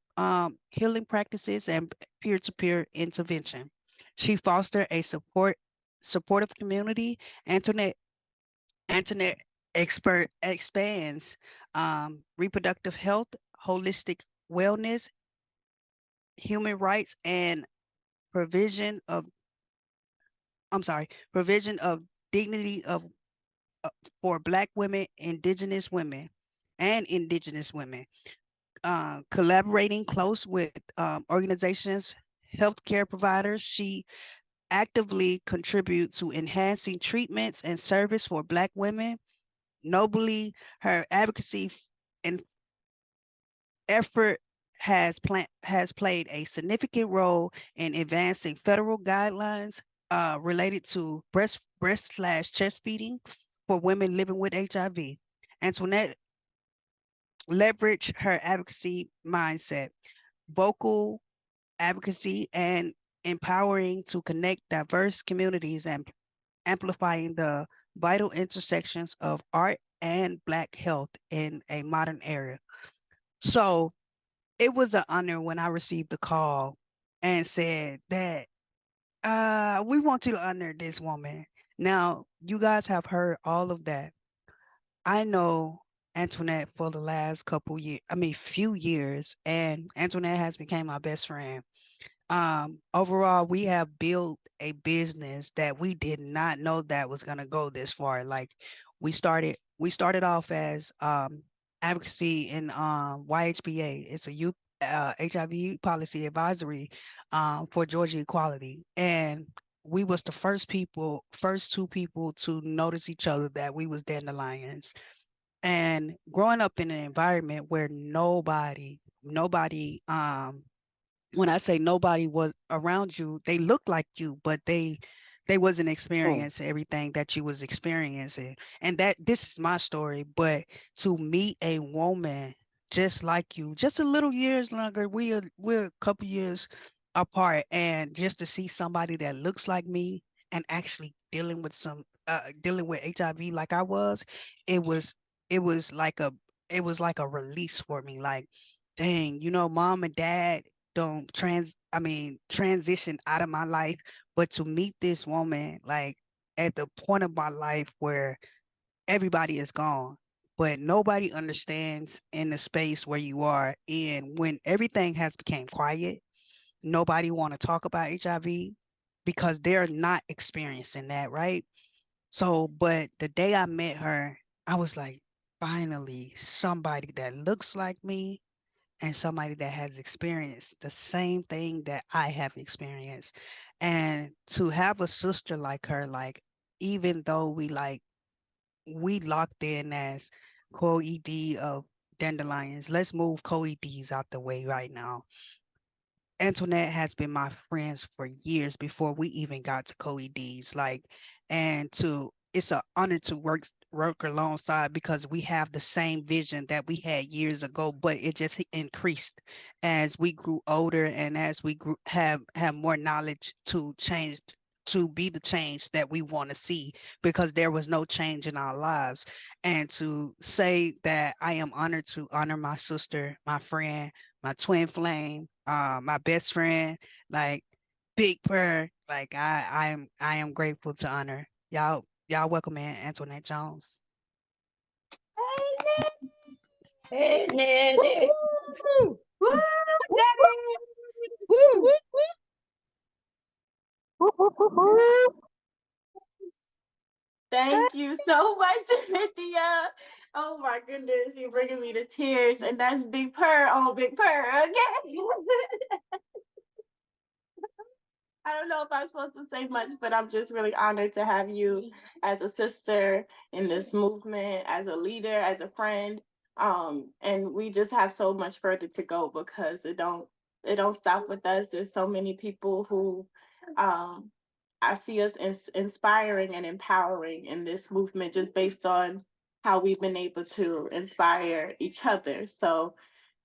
practices, and peer-to-peer intervention. She fosters a supportive community. Antoinette expands reproductive health, holistic wellness, human rights, and provision of provision of dignity of for Black women, Indigenous women, collaborating close with organizations, healthcare providers. She actively contributes to enhancing treatments and service for Black women. Nobly, her advocacy and effort has played a significant role in advancing federal guidelines related to breast/chest feeding for women living with HIV. Antoinette leveraged her advocacy mindset, vocal advocacy, and empowering to connect diverse communities and amplifying the vital intersections of art and Black health in a modern era. So it was an honor when I received the call and said that we want you to honor this woman. Now, you guys have heard all of that. I know Antoinette for the last few years, and Antoinette has become my best friend. Overall, we have built a business that we did not know that was gonna go this far. Like we started off as advocacy in YHBA. It's a youth HIV policy advisory for Georgia equality, and we was the first two people to notice each other that we was Dandelions. And growing up in an environment where nobody when I say nobody was around you, they looked like you, but they wasn't experiencing everything that you was experiencing. And that this is my story, but to meet a woman just like you, just a little years longer, we're a couple years apart, and just to see somebody that looks like me and actually dealing with HIV like I was, it was it was like a it was like a release for me. Like, dang, mom and dad don't transition out of my life, but to meet this woman like at the point of my life where everybody is gone, but nobody understands in the space where you are, and when everything has become quiet, nobody want to talk about HIV because they're not experiencing that, right? So but the day I met her, I was like, finally somebody that looks like me and somebody that has experienced the same thing that I have experienced. And to have a sister like her, like, even though we locked in as co-ed of Dandelions, let's move co-eds out the way right now. Antoinette has been my friends for years before we even got to co-eds. Like, and to it's an honor to work alongside because we have the same vision that we had years ago, but it just increased as we grew older and as we have more knowledge to change, to be the change that we want to see, because there was no change in our lives. And to say that I am honored to honor my sister, my friend, my twin flame, my best friend, like Big Purr. Like I am grateful to honor y'all. Welcome in Antoinette Jones. Hey, Nanny. Woo! Woo! Thank you so much, Cynthia. Oh my goodness, you're bringing me to tears, and that's Big Purr on Big Purr again. I don't know if I'm supposed to say much, but I'm just really honored to have you as a sister in this movement, as a leader, as a friend. And we just have so much further to go because it don't stop with us. There's so many people who I see us inspiring and empowering in this movement just based on how we've been able to inspire each other. So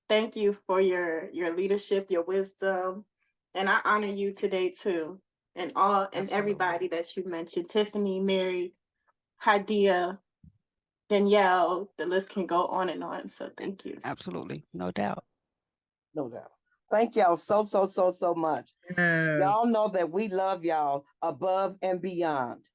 thank you for your leadership, your wisdom, and I honor you today too. And everybody that you mentioned, Tiffany, Mary, Hadia, Danielle, the list can go on and on. So thank you. Absolutely, no doubt. No doubt. Thank y'all so much. Yes. Y'all know that we love y'all above and beyond.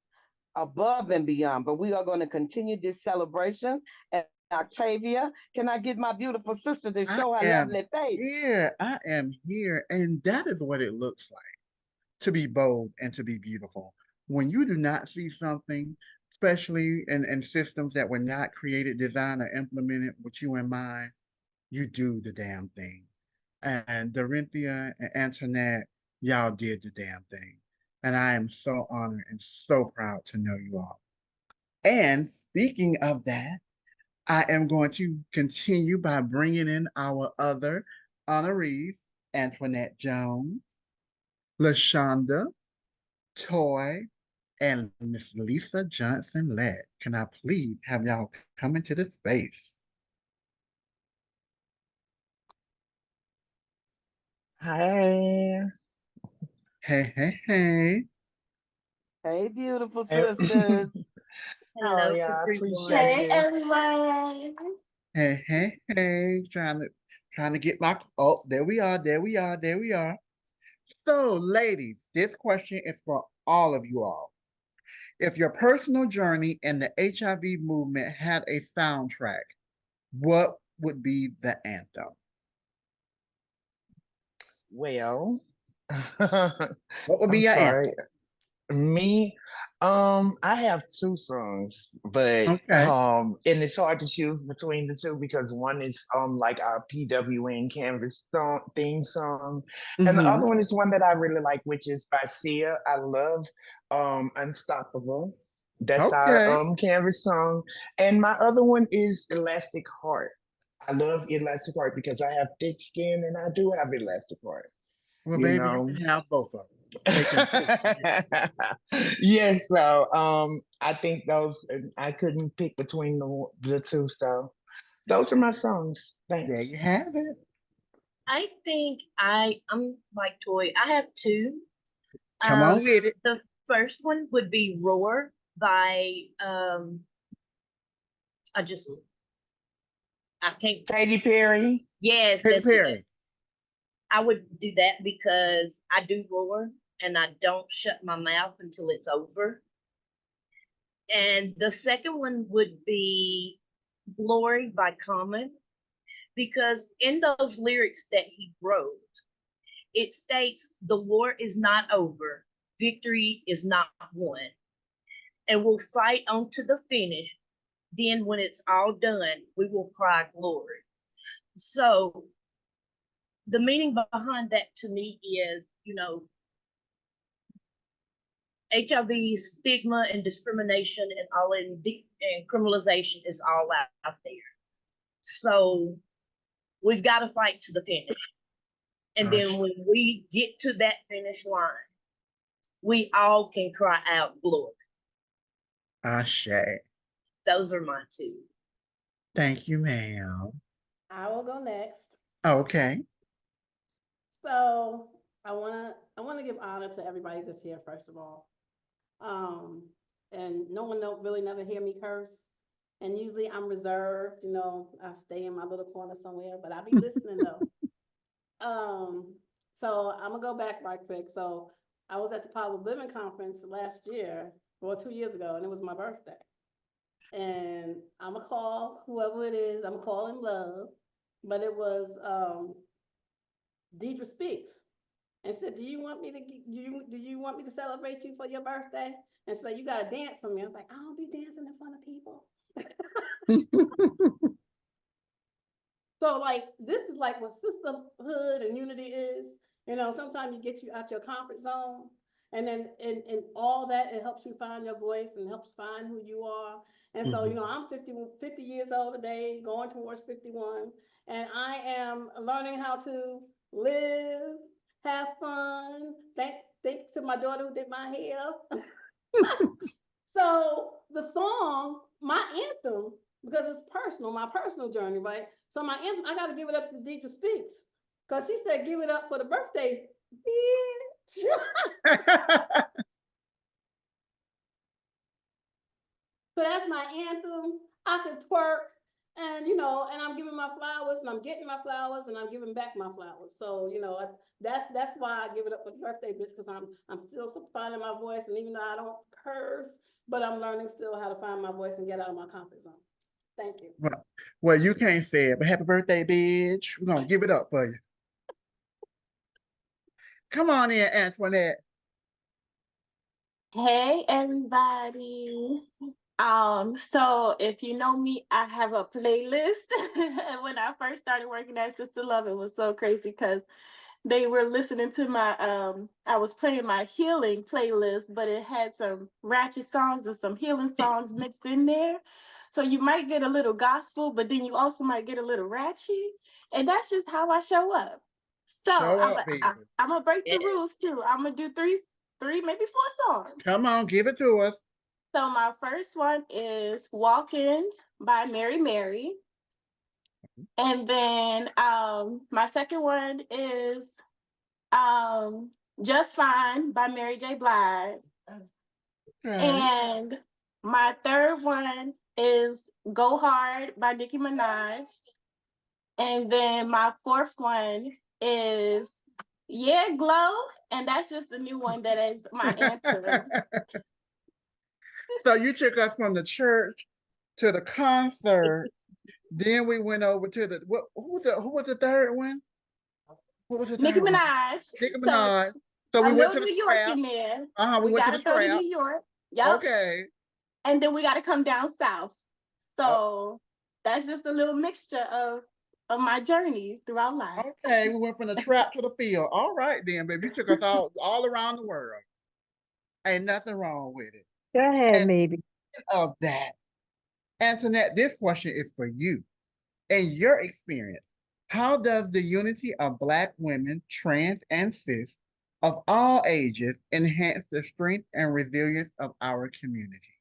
Above and beyond. But we are going to continue this celebration. And Octavia, can I get my beautiful sister to show her lovely face? Here, I am here. And that is what it looks like to be bold and to be beautiful. When you do not see something, especially in systems that were not created, designed, or implemented with you in mind, you do the damn thing. And Dorinthia and Antoinette, y'all did the damn thing. And I am so honored and so proud to know you all. And speaking of that, I am going to continue by bringing in our other honorees, Antoinette Jones, LaShonda, Toy, and Miss Lisa Johnson-Lett. Can I please have y'all come into the space? Hey. Hey. Hey, beautiful sisters. Hello, y'all. I appreciate Hey, this. everyone. Hey. Trying to get my, oh, there we are. So, ladies, this question is for all of you all. If your personal journey in the HIV movement had a soundtrack, what would be the anthem? Well, what would be your anthem? Me, I have two songs, but Okay. and it's hard to choose between the two because one is like our PWN Canvas song, theme song, and the other one is one that I really like, which is by Sia. I love Unstoppable. That's our Okay. Canvas song, and my other one is Elastic Heart. I love Elastic Heart because I have thick skin and I do have Elastic Heart. Well, You baby, you know. can have both of them. Take your pick. Yes, so I think those I couldn't pick between the two, so those are my songs. There Thanks. you have it. I think I'm like Toy. I have two. Come on with it. The first one would be Roar by I can't Katy Perry. Yes, Katy that's it. Perry. I would do that because I do roar and I don't shut my mouth until it's over. And the second one would be Glory by Common, because in those lyrics that he wrote, it states the war is not over, victory is not won, and we'll fight on to the finish. Then when it's all done, we will cry glory. So the meaning behind that to me is, HIV stigma and discrimination and all and criminalization is all out there. So we've got to fight to the finish. And then when we get to that finish line, we all can cry out glory. Ashe. Those are my two. Thank you, ma'am. I will go next. Okay. So I wanna give honor to everybody that's here, first of all. And no one really never hear me curse. And usually I'm reserved, I stay in my little corner somewhere, but I be listening though. So I'm gonna go back right quick. So I was at the Positive Living Conference last year, or 2 years ago, and it was my birthday. And I'm gonna call whoever it is, I'm gonna call him Love, but it was Deidre Speaks, and said, "Do you want me to celebrate you for your birthday?" And so you gotta dance for me. I was like, "I don't be dancing in front of people." So like this is like what sisterhood and unity is. Sometimes you get you out your comfort zone, and then in all that it helps you find your voice and helps find who you are. And so I'm 50 years old today, going towards 51, and I am learning how to live, have fun. Thanks to my daughter who did my hair. So the song, my anthem, because it's personal, my personal journey, right? So my anthem, I got to give it up to Deidre Speaks, because she said, "Give it up for the birthday, bitch." So that's my anthem. I can twerk, and and I'm giving my flowers, and I'm getting my flowers, and I'm giving back my flowers. So that's why I give it up for the birthday, bitch, because I'm still finding my voice, and even though I don't curse, but I'm learning still how to find my voice and get out of my comfort zone. Thank you. Well, you can't say it, but happy birthday, bitch. We're gonna give it up for you. Come on in, Antoinette. Hey everybody. So if you know me, I have a playlist. When I first started working at Sister Love, it was so crazy because they were listening to my I was playing my healing playlist, but it had some ratchet songs and some healing songs mixed in there. So you might get a little gospel, but then you also might get a little ratchet. And that's just how I show up. So I'm gonna break the rules too. I'm gonna do three, maybe 4 songs. Come on, give it to us. So my first one is Walkin' by Mary Mary. And then my second one is Just Fine by Mary J. Blige. And my third one is Go Hard by Nicki Minaj. And then my fourth one is Yeah Glow. And that's just the new one that is my anthem. So you took us from the church to the concert. Then we went over to the who was the third one? What was the Nicki third one? Minaj. Nicki Minaj. So we A went little to the New York scrap. in there. We We went to gotta the go to scrap. New York. Yep. Okay. And then we gotta come down south. Oh, So that's just a little mixture of my journey throughout life. okay. We went from the trap to the field. All right, then, baby. You took us all around the world. Ain't nothing wrong with it. Go ahead, And maybe. of that, Antoinette, this question is for you. In your experience, how does the unity of Black women, trans and cis, of all ages enhance the strength and resilience of our community?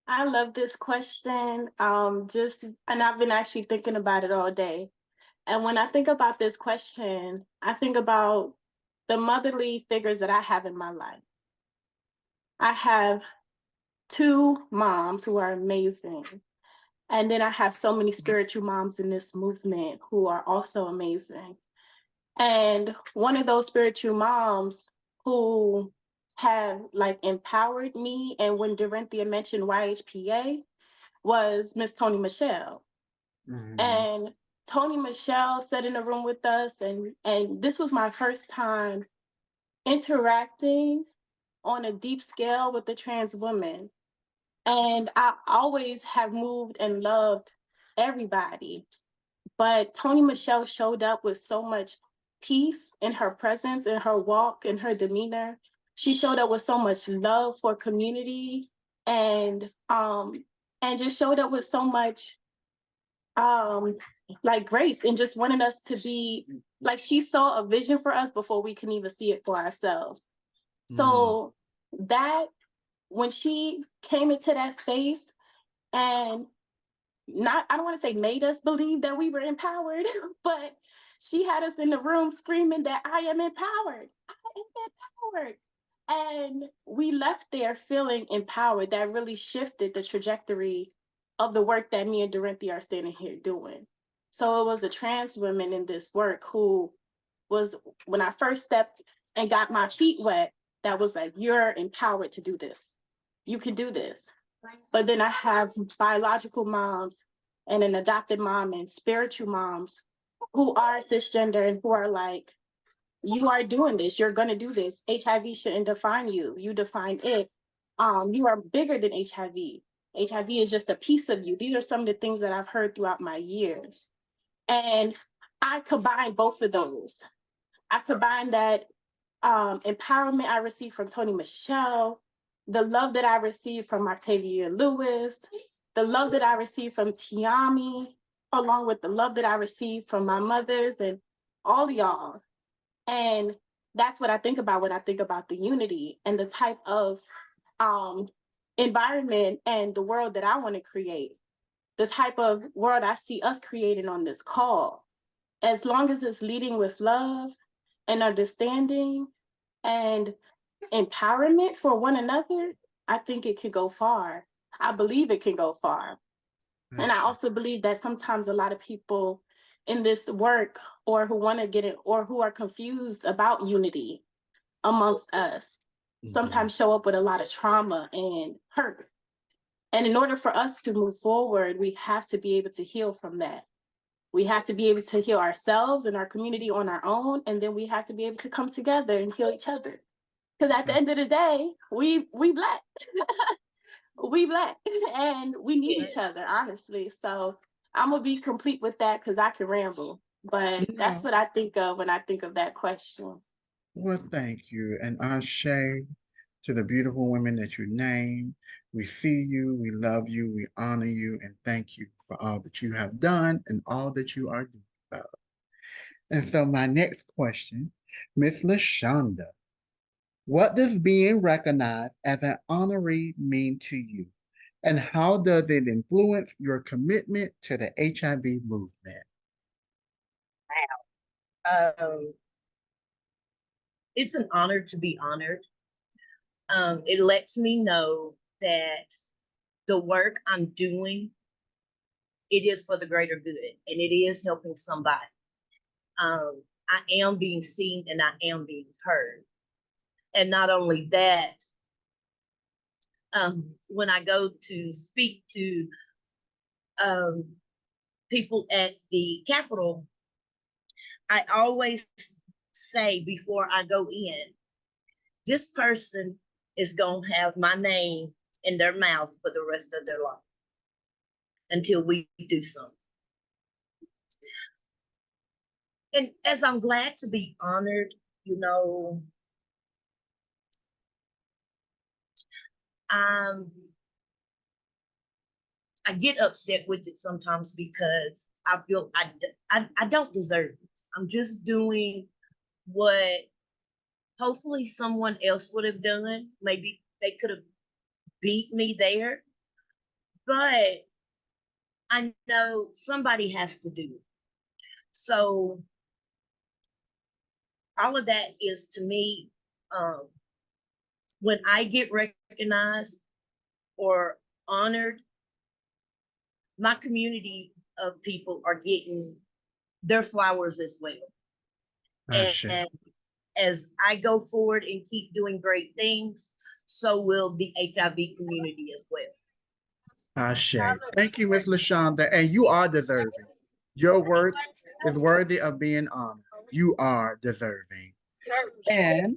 I love this question. And I've been actually thinking about it all day. And when I think about this question, I think about the motherly figures that I have in my life. I have two moms who are amazing. And then I have so many spiritual moms in this movement who are also amazing. And one of those spiritual moms who have like empowered me, and when Dorinthia mentioned YHPA, was Miss Toni Michelle. And Toni Michelle sat in a room with us, and this was my first time interacting on a deep scale with a trans woman. And I always have moved and loved everybody. But Toni Michelle showed up with so much peace in her presence, in her walk, in her demeanor. She showed up with so much love for community, and just showed up with so much like grace, and just wanting us to be like, she saw a vision for us before we can even see it for ourselves. So that, when she came into that space, and I don't want to say made us believe that we were empowered, but she had us in the room screaming that I am empowered. I am empowered. And we left there feeling empowered. That really shifted the trajectory of the work that me and Dorinthia are standing here doing. So it was the trans women in this work who was, when I first stepped and got my feet wet, that was like, you're empowered to do this. You can do this. But then I have biological moms and an adopted mom and spiritual moms who are cisgender and who are like, you are doing this, you're gonna do this. HIV shouldn't define you, you define it. You are bigger than HIV. HIV is just a piece of you. These are some of the things that I've heard throughout my years. And I combine both of those. I combine that empowerment I received from Toni Michelle, the love that I received from Octavia Lewis, the love that I received from Tiami, along with the love that I received from my mothers and all y'all. And that's what I think about when I think about the unity and the type of environment and the world that I want to create, the type of world I see us creating on this call. As long as it's leading with love and understanding and empowerment for one another, I think it could go far. I believe it can go far. And I also believe that sometimes a lot of people in this work, or who want to get it, or who are confused about unity amongst us, sometimes show up with a lot of trauma and hurt. And in order for us to move forward, we have to be able to heal from that. We have to be able to heal ourselves and our community on our own, and then we have to be able to come together and heal each other. Because at the end of the day, we Black. We Black, and we need each other, honestly. So I'm gonna be complete with that because I can ramble. But that's what I think of when I think of that question. Well, thank you. And Ashe, to the beautiful women that you named, we see you, we love you, we honor you, and thank you for all that you have done and all that you are doing. And so my next question, Miss LaShonda, what does being recognized as an honoree mean to you? And how does it influence your commitment to the HIV movement? It's an honor to be honored. It lets me know that the work I'm doing, it is for the greater good, and it is helping somebody. I am being seen and I am being heard. And not only that, when I go to speak to people at the Capitol, I always say before I go in, this person is going to have my name in their mouth for the rest of their life until we do something. And as I'm glad to be honored, you know, I get upset with it sometimes because I feel I don't deserve this. I'm just doing what hopefully someone else would have done. Maybe they could have beat me there, but I know somebody has to do it. So all of that is to me, when I get recognized or honored, my community of people are getting their flowers as well. And as I go forward and keep doing great things, so will the HIV community as well. Ashe. Thank you, Miss LaShonda, and you are deserving. Your work is worthy of being honored. You are deserving. And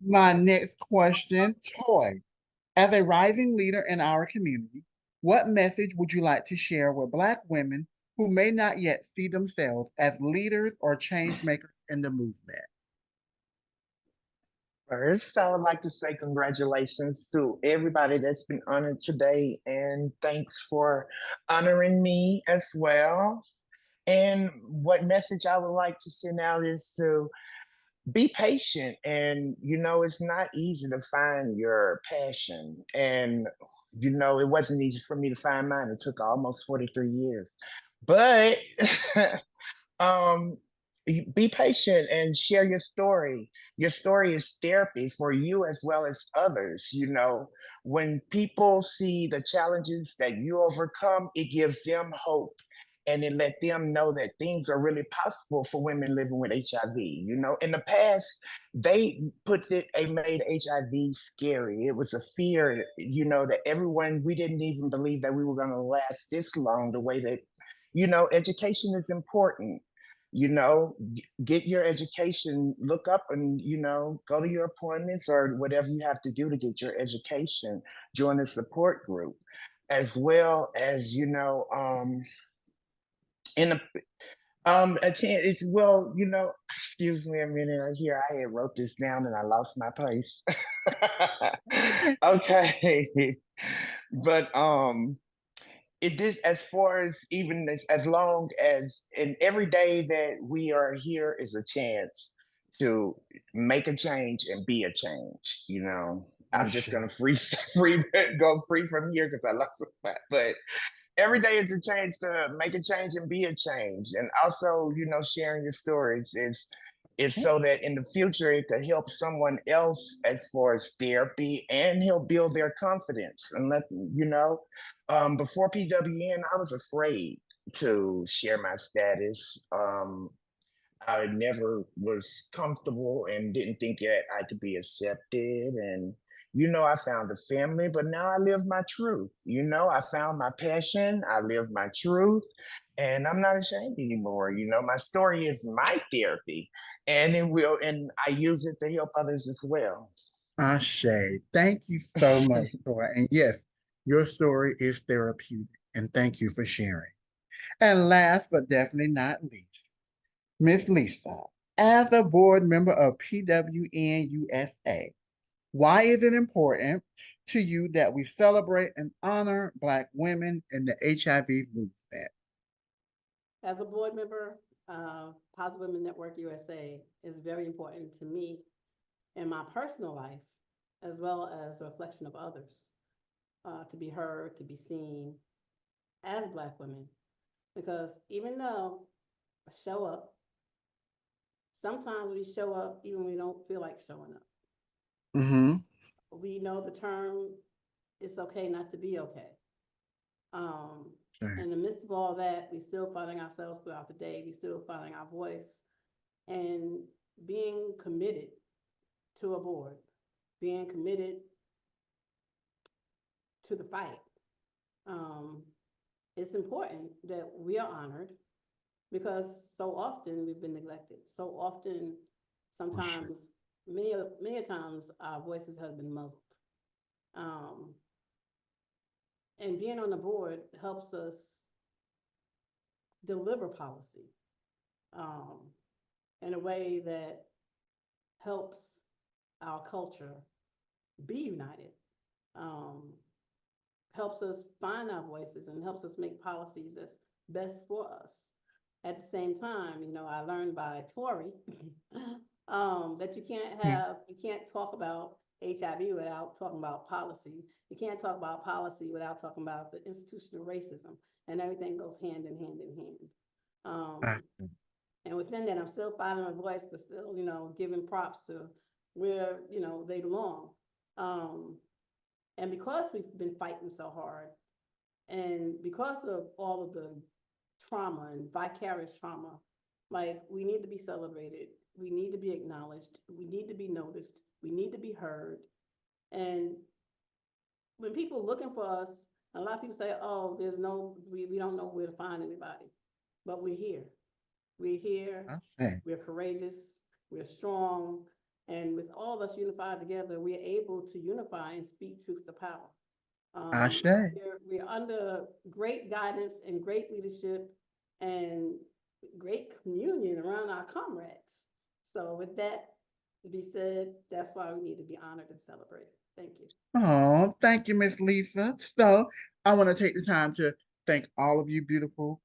my next question, Toy. As a rising leader in our community, what message would you like to share with Black women who may not yet see themselves as leaders or change makers in the movement? First, I would like to say congratulations to everybody that's been honored today, and thanks for honoring me as well. And what message I would like to send out is to be patient. And, you know, it's not easy to find your passion. And, you know, it wasn't easy for me to find mine. It took almost 43 years. But be patient and share your story. Your story is therapy for you as well as others. You know, when people see the challenges that you overcome, it gives them hope, and it let them know that things are really possible for women living with HIV. You know, in the past, they made HIV scary. It was a fear, you know, that we didn't even believe that we were going to last this long, the way that, you know, education is important. You know, get your education, look up and, you know, go to your appointments or whatever you have to do to get your education, join a support group, as well as, you know, in a chance, well, you know, excuse me a minute right here. I had wrote this down and I lost my place. Okay. But it did, as far as even as long as, and every day that we are here is a chance to make a change and be a change. You know, I'm just gonna go free from here because I lost a spot. But every day is a chance to make a change and be a change. And also, you know, sharing your stories is so that in the future it could help someone else as far as therapy, and help build their confidence. And let you know, before PWN, I was afraid to share my status. I never was comfortable and didn't think that I could be accepted. And, you know, I found a family, but now I live my truth. You know, I found my passion, I live my truth, and I'm not ashamed anymore. You know, my story is my therapy, and and I use it to help others as well. Ashe. Thank you so much, Toy. And yes, your story is therapeutic, and thank you for sharing. And last but definitely not least, Miss Lisa, as a board member of PWN-USA, why is it important to you that we celebrate and honor Black women in the HIV movement? As a board member, Positive Women Network USA is very important to me in my personal life, as well as a reflection of others, to be heard, to be seen as Black women. Because even though I show up, sometimes we show up even when we don't feel like showing up. Mm-hmm. We know the term, it's okay not to be okay. In the midst of all that, we still finding ourselves throughout the day. We still finding our voice and being committed to a board, being committed to the fight. It's important that we are honored because so often we've been neglected. So often, sometimes, many times, our voices have been muzzled. Um, and being on the board helps us deliver policy um, in a way that helps our culture be united, um, helps us find our voices, and helps us make policies that's best for us. At the same time, I learned by Tori that you can't talk about HIV without talking about policy. You can't talk about policy without talking about the institutional racism, and everything goes hand in hand in hand. Um, and within that, I'm still finding my voice, but still, giving props to where, they belong. Um, and because we've been fighting so hard, and because of all of the trauma and vicarious trauma, like, we need to be celebrated. We need to be acknowledged. We need to be noticed. We need to be heard. And when people are looking for us, a lot of people say, oh, we don't know where to find anybody. But we're here. We're here. Okay. We're courageous. We're strong. And with all of us unified together, we're able to unify and speak truth to power. Ashe. We're under great guidance and great leadership and great communion around our comrades. So with that to be said, that's why we need to be honored and celebrated. Thank you. Oh, thank you, Miss Lisa. So I want to take the time to thank all of you beautiful,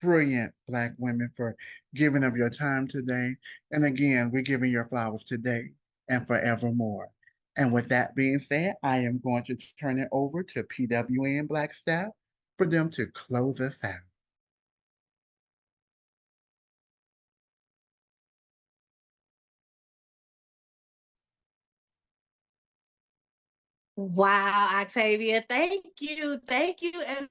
brilliant Black women for giving of your time today. And again, we're giving your flowers today and forevermore. And with that being said, I am going to turn it over to PWN Black staff for them to close us out. Wow, Octavia, thank you. Thank you. And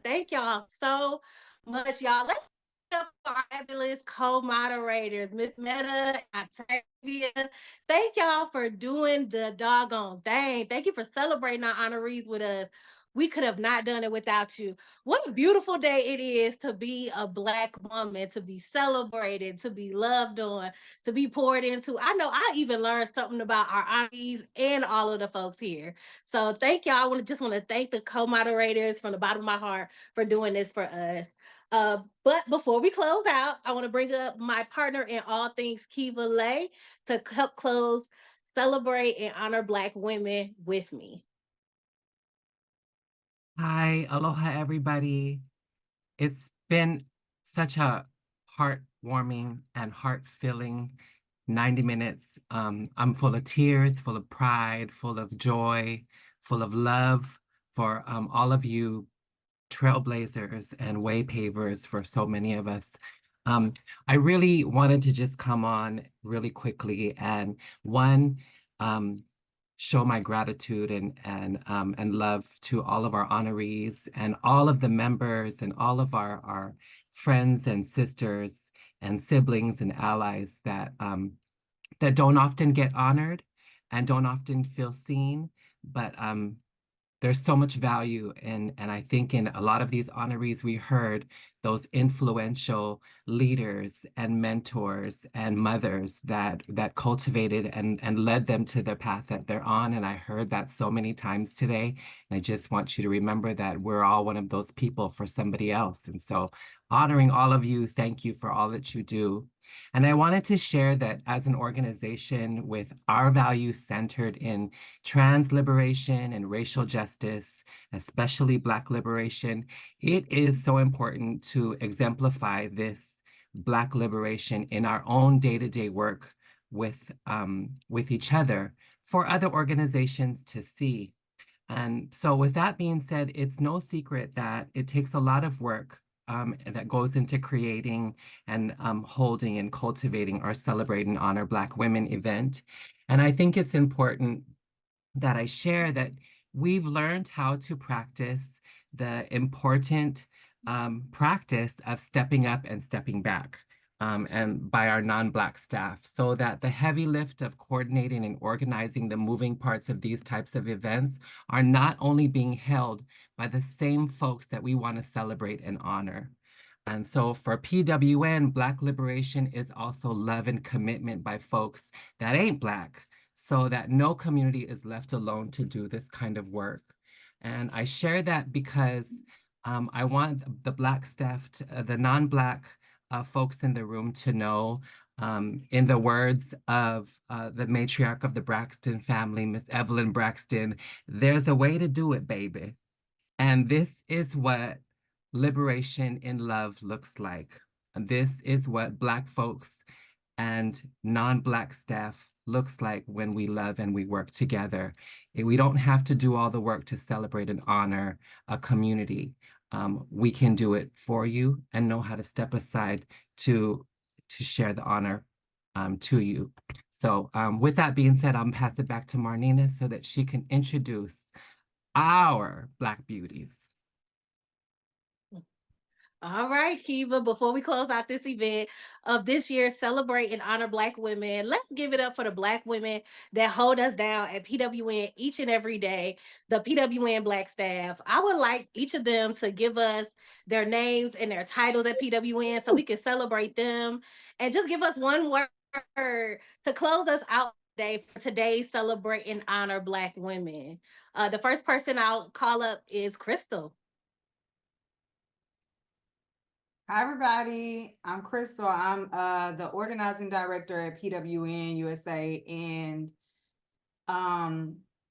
thank y'all so much, y'all. Let's up our fabulous co-moderators, Miss Meta, Octavia. Thank y'all for doing the doggone thing. Thank you for celebrating our honorees with us. We could have not done it without you. What a beautiful day it is to be a Black woman, to be celebrated, to be loved on, to be poured into. I know I even learned something about our aunties and all of the folks here. So thank y'all. I just want to thank the co-moderators from the bottom of my heart for doing this for us. But before we close out, I want to bring up my partner in all things, Kiva Lay, to help close, celebrate, and honor Black women with me. Hi, aloha, everybody. It's been such a heartwarming and heart-filling 90 minutes. I'm full of tears, full of pride, full of joy, full of love for all of you trailblazers and way pavers for so many of us. I really wanted to just come on really quickly and show my gratitude and love to all of our honorees and all of the members and all of our friends and sisters and siblings and allies that that don't often get honored and don't often feel seen, but there's so much value and I think in a lot of these honorees we heard those influential leaders and mentors and mothers that cultivated and led them to the path that they're on. And I heard that so many times today. And I just want you to remember that we're all one of those people for somebody else. And so honoring all of you, thank you for all that you do. And I wanted to share that as an organization with our values centered in trans liberation and racial justice, especially Black liberation, it is so important to exemplify this Black liberation in our own day-to-day work with each other for other organizations to see. And so with that being said, it's no secret that it takes a lot of work that goes into creating and holding and cultivating our Celebrate and Honor Black Women event. And I think it's important that I share that we've learned how to practice the important practice of stepping up and stepping back and by our non-Black staff, so that the heavy lift of coordinating and organizing the moving parts of these types of events are not only being held by the same folks that we want to celebrate and honor. And so for PWN, Black liberation is also love and commitment by folks that ain't Black, so that no community is left alone to do this kind of work. And I share that because I want the Black staff, the non-Black folks in the room to know, in the words of the matriarch of the Braxton family, Miss Evelyn Braxton, there's a way to do it, baby. And this is what liberation in love looks like. This is what Black folks and non-Black staff looks like when we love and we work together. We don't have to do all the work to celebrate and honor a community. We can do it for you and know how to step aside to share the honor to you. So with that being said, I'm gonna pass it back to Marnina so that she can introduce our Black beauties. All right, Kiva, before we close out this event of this year, celebrate and honor Black women, let's give it up for the Black women that hold us down at PWN each and every day, the PWN Black staff. I would like each of them to give us their names and their titles at PWN so we can celebrate them, and just give us one word to close us out today for today's celebrate and honor Black women. The first person I'll call up is Crystal. Hi, everybody. I'm Crystal. I'm the organizing director at PWN-USA, and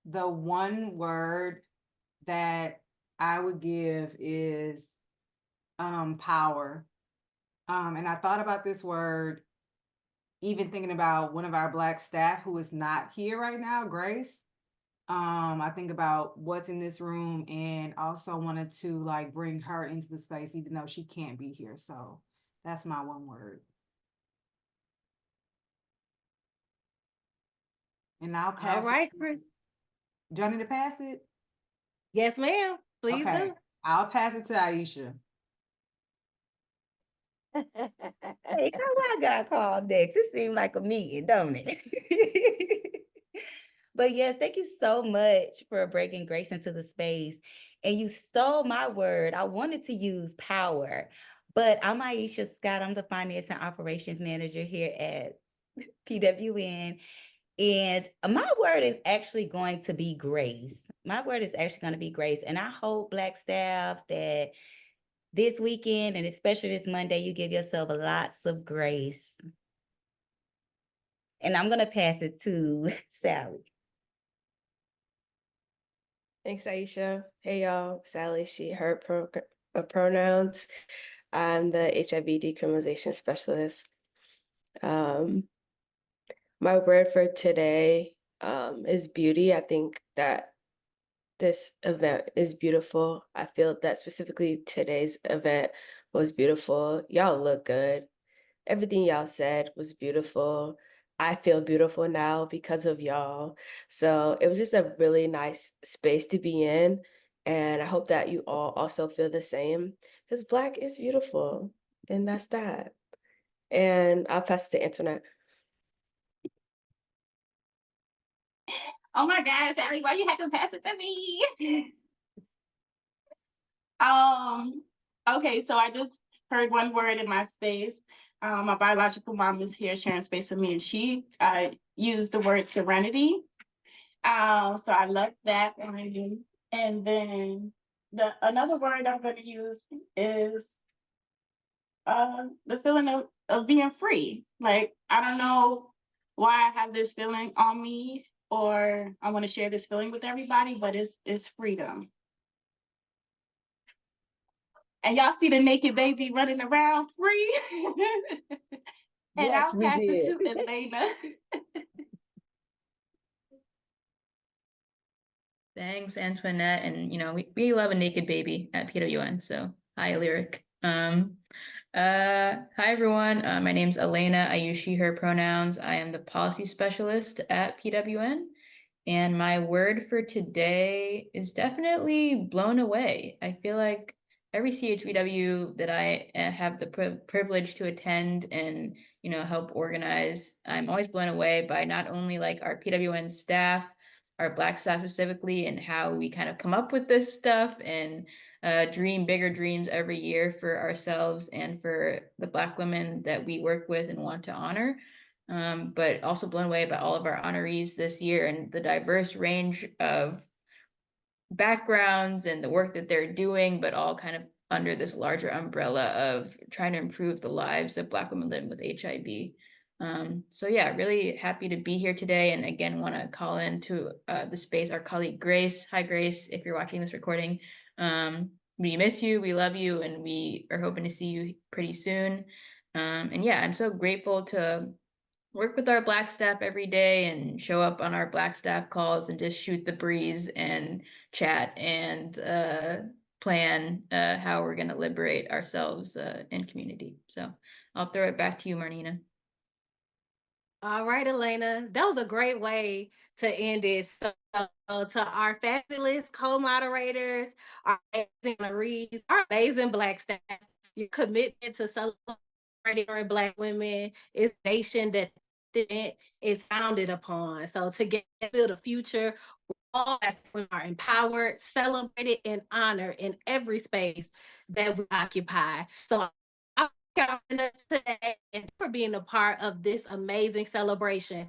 the one word that I would give is power. And I thought about this word even thinking about one of our Black staff who is not here right now, Grace. I think about what's in this room, and also wanted to like bring her into the space, even though she can't be here. So that's my one word. And I'll pass All right, it. Chris. Do I need to pass it? Yes, ma'am. Please Okay. do. I'll pass it to Aisha. Hey, how I got called next? It seemed like a meeting, don't it? But yes, thank you so much for bringing Grace into the space. And you stole my word. I wanted to use power, but I'm Aisha Scott. I'm the Finance and Operations Manager here at PWN. And my word is actually going to be grace. My word is actually going to be grace. And I hope Black staff that this weekend, and especially this Monday, you give yourself lots of grace. And I'm going to pass it to Sally. Thanks, Aisha. Hey, y'all. Sally, she, her pronouns. I'm the HIV decriminalization specialist. My word for today is beauty. I think that this event is beautiful. I feel that specifically today's event was beautiful. Y'all look good. Everything y'all said was beautiful. I feel beautiful now because of y'all. So it was just a really nice space to be in. And I hope that you all also feel the same, because Black is beautiful. And that's that. And I'll pass it to Antoinette. Oh my God, Sally, why you have to pass it to me? Okay, so I just heard one word in my space. My biological mom is here sharing space with me, and she used the word serenity. So I love that one. And then another word I'm going to use is the feeling of being free. Like, I don't know why I have this feeling on me, or I want to share this feeling with everybody, but it's freedom. And y'all see the naked baby running around free? And Yes, I'll we pass did. it to Elena. Thanks, Antoinette. And you know, we love a naked baby at PWN. So hi, Lyric. Hi everyone. My name's Elena. I use she, her pronouns. I am the policy specialist at PWN. And my word for today is definitely blown away. I feel like every CHVW that I have the privilege to attend and, you know, help organize, I'm always blown away by not only like our PWN staff, our Black staff specifically, and how we kind of come up with this stuff, and dream bigger dreams every year for ourselves and for the Black women that we work with and want to honor. But also blown away by all of our honorees this year and the diverse range of backgrounds and the work that they're doing, but all kind of under this larger umbrella of trying to improve the lives of Black women living with HIV. So yeah, really happy to be here today. And again, want to call into the space our colleague Grace. Hi, Grace, if you're watching this recording. We miss you, we love you, and we are hoping to see you pretty soon. And yeah, I'm so grateful to work with our Black staff every day and show up on our Black staff calls and just shoot the breeze and chat and plan how we're going to liberate ourselves in community. So I'll throw it back to you, Marnina. All right, Elena, that was a great way to end it. So, to our fabulous co-moderators, our amazing honorees, our amazing Black staff, your commitment to celebrating our Black women is a nation that is founded upon. So together, build a future where all Black women are empowered, celebrated, and honored in every space that we occupy. So us today and for being a part of this amazing celebration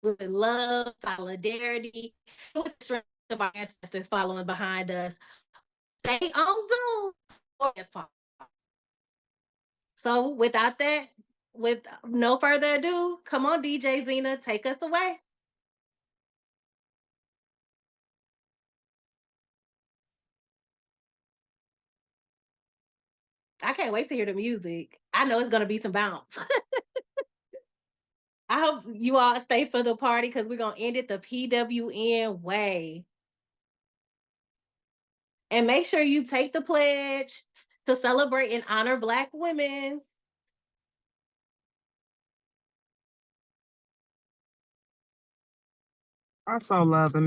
with love, solidarity, with the strength of our ancestors following behind us. Stay on Zoom. So without that, with no further ado, come on, DJ Zena, take us away. I can't wait to hear the music. I know it's going to be some bounce. I hope you all stay for the party because we're going to end it the PWN way. And make sure you take the pledge to celebrate and honor Black women. Also love and